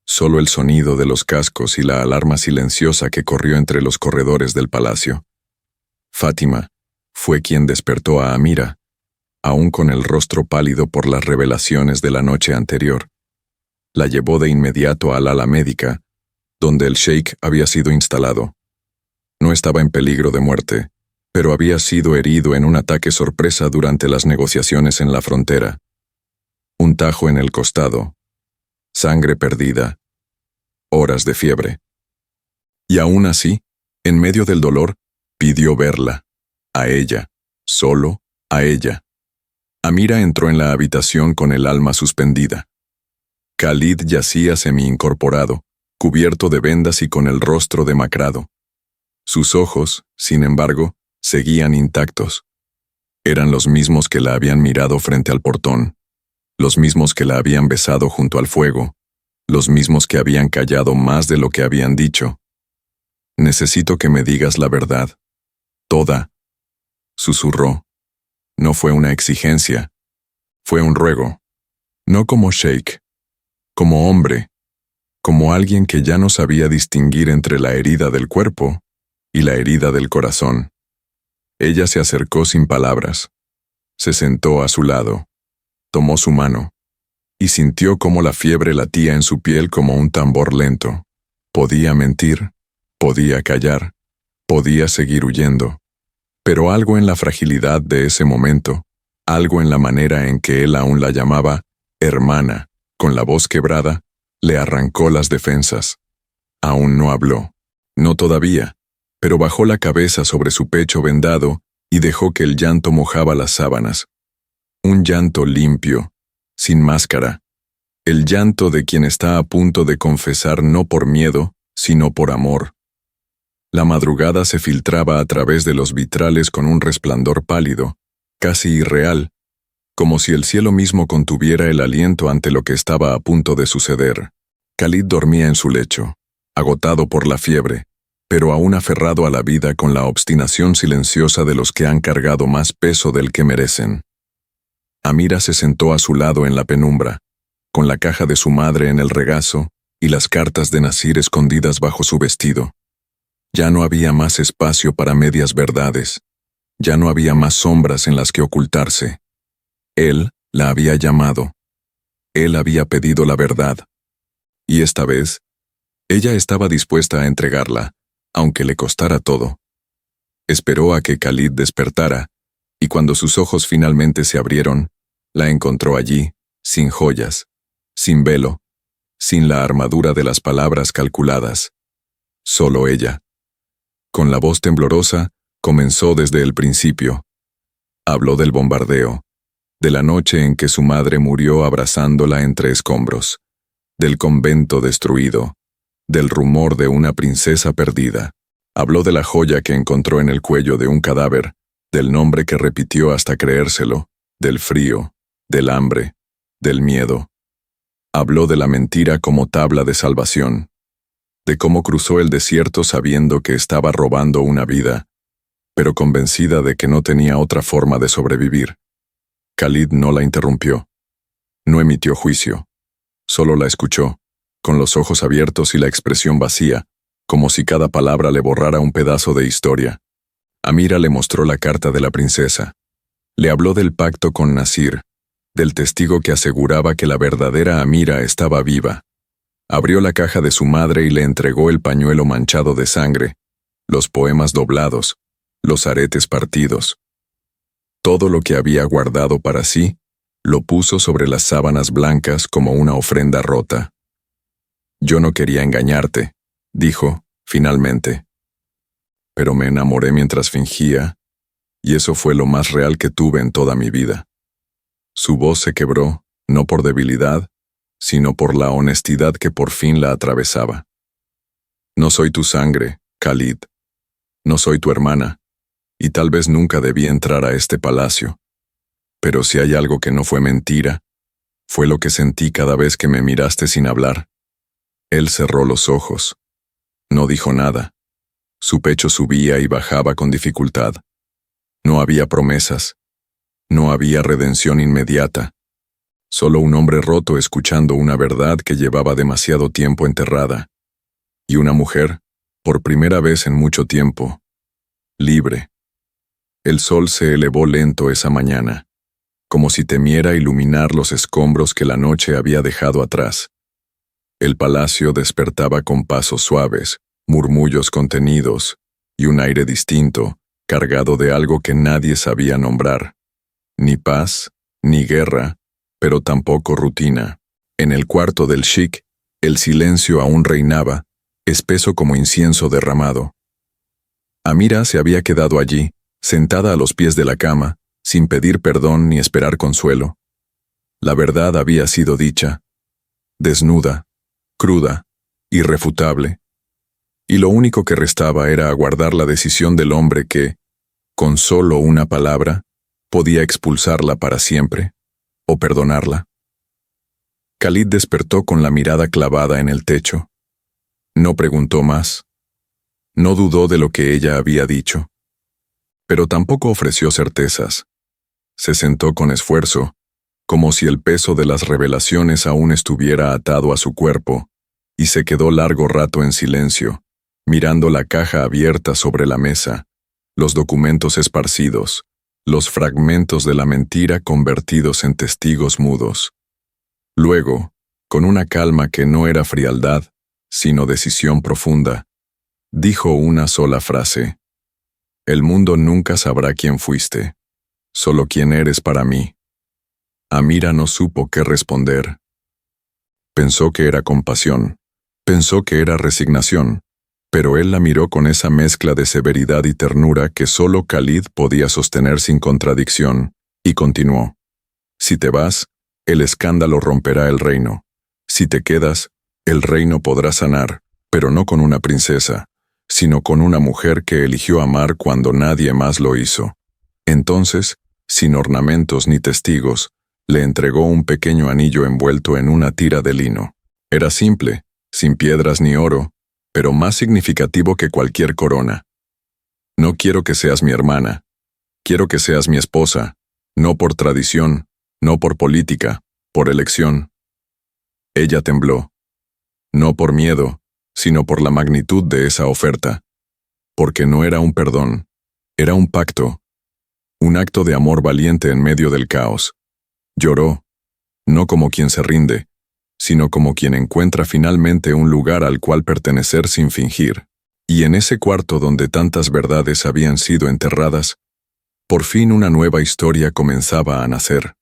Solo el sonido de los cascos y la alarma silenciosa que corrió entre los corredores del palacio. Fátima fue quien despertó a Amira, aún con el rostro pálido por las revelaciones de la noche anterior. La llevó de inmediato al ala médica, donde el sheik había sido instalado. No estaba en peligro de muerte, pero había sido herido en un ataque sorpresa durante las negociaciones en la frontera. Un tajo en el costado, sangre perdida, horas de fiebre. Y aún así, en medio del dolor, pidió verla, a ella, solo a ella. Amira entró en la habitación con el alma suspendida. Khalid yacía semi-incorporado, cubierto de vendas y con el rostro demacrado. Sus ojos, sin embargo, seguían intactos. Eran los mismos que la habían mirado frente al portón, los mismos que la habían besado junto al fuego, los mismos que habían callado más de lo que habían dicho. «Necesito que me digas la verdad. Toda», susurró. No fue una exigencia, fue un ruego. No como sheik, como hombre, como alguien que ya no sabía distinguir entre la herida del cuerpo y la herida del corazón. Ella se acercó sin palabras, se sentó a su lado, tomó su mano, y sintió cómo la fiebre latía en su piel como un tambor lento. Podía mentir, podía callar, podía seguir huyendo. Pero algo en la fragilidad de ese momento, algo en la manera en que él aún la llamaba hermana, con la voz quebrada, le arrancó las defensas. Aún no habló. No todavía, pero bajó la cabeza sobre su pecho vendado y dejó que el llanto mojaba las sábanas. Un llanto limpio, sin máscara. El llanto de quien está a punto de confesar no por miedo, sino por amor. La madrugada se filtraba a través de los vitrales con un resplandor pálido, casi irreal, como si el cielo mismo contuviera el aliento ante lo que estaba a punto de suceder. Khalid dormía en su lecho, agotado por la fiebre, pero aún aferrado a la vida con la obstinación silenciosa de los que han cargado más peso del que merecen. Amira se sentó a su lado en la penumbra, con la caja de su madre en el regazo y las cartas de Nasir escondidas bajo su vestido. Ya no había más espacio para medias verdades. Ya no había más sombras en las que ocultarse. Él la había llamado. Él había pedido la verdad. Y esta vez, ella estaba dispuesta a entregarla, aunque le costara todo. Esperó a que Khalid despertara, y cuando sus ojos finalmente se abrieron, la encontró allí, sin joyas, sin velo, sin la armadura de las palabras calculadas. Solo ella. Con la voz temblorosa, comenzó desde el principio. Habló del bombardeo, de la noche en que su madre murió abrazándola entre escombros, del convento destruido, del rumor de una princesa perdida. Habló de la joya que encontró en el cuello de un cadáver, del nombre que repitió hasta creérselo, del frío, del hambre, del miedo. Habló de la mentira como tabla de salvación, de cómo cruzó el desierto sabiendo que estaba robando una vida, pero convencida de que no tenía otra forma de sobrevivir. Khalid no la interrumpió. No emitió juicio. Solo la escuchó, con los ojos abiertos y la expresión vacía, como si cada palabra le borrara un pedazo de historia. Amira le mostró la carta de la princesa. Le habló del pacto con Nasir, del testigo que aseguraba que la verdadera Amira estaba viva. Abrió la caja de su madre y le entregó el pañuelo manchado de sangre, los poemas doblados, los aretes partidos. Todo lo que había guardado para sí, lo puso sobre las sábanas blancas como una ofrenda rota. «Yo no quería engañarte», dijo, finalmente. «Pero me enamoré mientras fingía, y eso fue lo más real que tuve en toda mi vida». Su voz se quebró, no por debilidad, sino por la honestidad que por fin la atravesaba. «No soy tu sangre, Khalid. No soy tu hermana, y tal vez nunca debí entrar a este palacio. Pero si hay algo que no fue mentira, fue lo que sentí cada vez que me miraste sin hablar». Él cerró los ojos. No dijo nada. Su pecho subía y bajaba con dificultad. No había promesas. No había redención inmediata. Solo un hombre roto escuchando una verdad que llevaba demasiado tiempo enterrada. Y una mujer, por primera vez en mucho tiempo, libre. El sol se elevó lento esa mañana, como si temiera iluminar los escombros que la noche había dejado atrás. El palacio despertaba con pasos suaves, murmullos contenidos, y un aire distinto, cargado de algo que nadie sabía nombrar. Ni paz, ni guerra, pero tampoco rutina. En el cuarto del sheik, el silencio aún reinaba, espeso como incienso derramado. Amira se había quedado allí, sentada a los pies de la cama, sin pedir perdón ni esperar consuelo. La verdad había sido dicha, desnuda, cruda, irrefutable, y lo único que restaba era aguardar la decisión del hombre que, con solo una palabra, podía expulsarla para siempre, o perdonarla. Khalid despertó con la mirada clavada en el techo. No preguntó más. No dudó de lo que ella había dicho. Pero tampoco ofreció certezas. Se sentó con esfuerzo, como si el peso de las revelaciones aún estuviera atado a su cuerpo, y se quedó largo rato en silencio, mirando la caja abierta sobre la mesa, los documentos esparcidos, los fragmentos de la mentira convertidos en testigos mudos. Luego, con una calma que no era frialdad, sino decisión profunda, dijo una sola frase: «El mundo nunca sabrá quién fuiste, solo quién eres para mí». Amira no supo qué responder. Pensó que era compasión, pensó que era resignación, pero él la miró con esa mezcla de severidad y ternura que solo Khalid podía sostener sin contradicción, y continuó: «Si te vas, el escándalo romperá el reino. Si te quedas, el reino podrá sanar, pero no con una princesa, sino con una mujer que eligió amar cuando nadie más lo hizo». Entonces, sin ornamentos ni testigos, le entregó un pequeño anillo envuelto en una tira de lino. Era simple, sin piedras ni oro, pero más significativo que cualquier corona. «No quiero que seas mi hermana. Quiero que seas mi esposa, no por tradición, no por política, por elección». Ella tembló. No por miedo, sino por la magnitud de esa oferta. Porque no era un perdón, era un pacto. Un acto de amor valiente en medio del caos. Lloró, no como quien se rinde, sino como quien encuentra finalmente un lugar al cual pertenecer sin fingir. Y en ese cuarto donde tantas verdades habían sido enterradas, por fin una nueva historia comenzaba a nacer.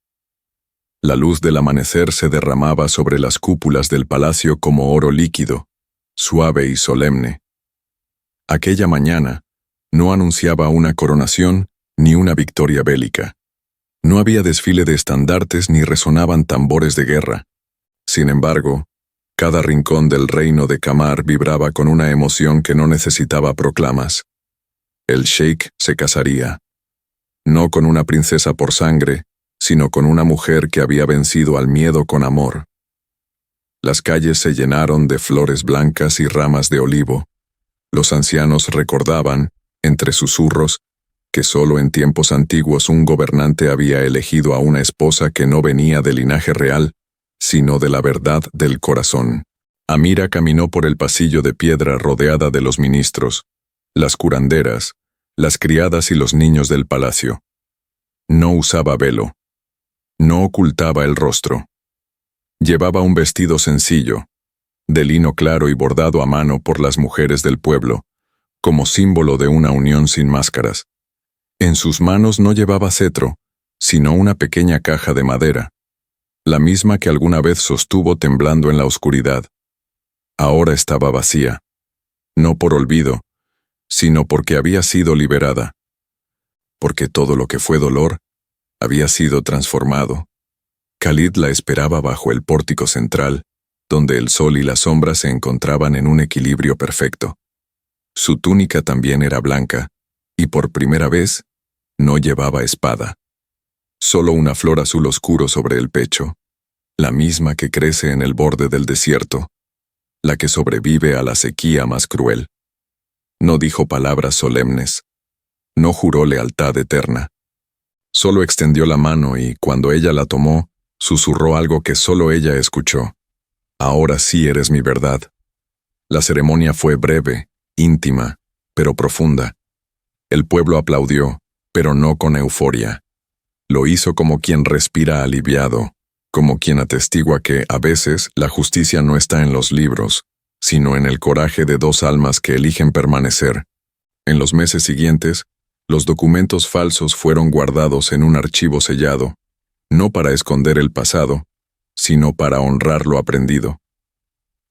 La luz del amanecer se derramaba sobre las cúpulas del palacio como oro líquido, suave y solemne. Aquella mañana no anunciaba una coronación ni una victoria bélica. No había desfile de estandartes ni resonaban tambores de guerra. Sin embargo, Cada rincón del reino de Kamar vibraba con una emoción que no necesitaba proclamas. El sheik se casaría. No con una princesa por sangre, sino con una mujer que había vencido al miedo con amor. Las calles se llenaron de flores blancas y ramas de olivo. Los ancianos recordaban, entre susurros, que solo en tiempos antiguos un gobernante había elegido a una esposa que no venía de linaje real, sino de la verdad del corazón. Amira caminó por el pasillo de piedra rodeada de los ministros, las curanderas, las criadas y los niños del palacio. No usaba velo. No ocultaba el rostro. Llevaba un vestido sencillo, de lino claro y bordado a mano por las mujeres del pueblo, como símbolo de una unión sin máscaras. En sus manos no llevaba cetro, sino una pequeña caja de madera, la misma que alguna vez sostuvo temblando en la oscuridad. Ahora estaba vacía, no por olvido, sino porque había sido liberada, porque todo lo que fue dolor había sido transformado. Khalid la esperaba bajo el pórtico central, donde el sol y la sombra se encontraban en un equilibrio perfecto. Su túnica también era blanca, y por primera vez no llevaba espada. Solo una flor azul oscuro sobre el pecho, la misma que crece en el borde del desierto, la que sobrevive a la sequía más cruel. No dijo palabras solemnes, no juró lealtad eterna. Solo extendió la mano y, cuando ella la tomó, susurró algo que solo ella escuchó. Ahora sí eres mi verdad. La ceremonia fue breve, íntima, pero profunda. El pueblo aplaudió, pero no con euforia. Lo hizo como quien respira aliviado, como quien atestigua que, a veces, la justicia no está en los libros, sino en el coraje de dos almas que eligen permanecer. En los meses siguientes, los documentos falsos fueron guardados en un archivo sellado, no para esconder el pasado, sino para honrar lo aprendido.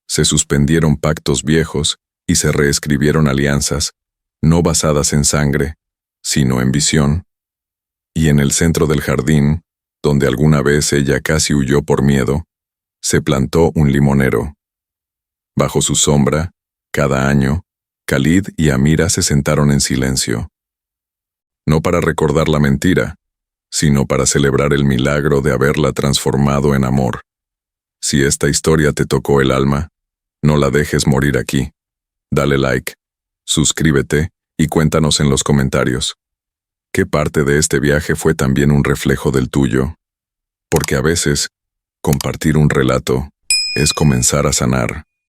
Se suspendieron pactos viejos y se reescribieron alianzas, no basadas en sangre, sino en visión. Y en el centro del jardín, donde alguna vez ella casi huyó por miedo, se plantó un limonero. Bajo su sombra, cada año, Khalid y Amira se sentaron en silencio. No para recordar la mentira, sino para celebrar el milagro de haberla transformado en amor. Si esta historia te tocó el alma, no la dejes morir aquí. Dale like, suscríbete y cuéntanos en los comentarios. ¿Qué parte de este viaje fue también un reflejo del tuyo? Porque a veces, compartir un relato es comenzar a sanar.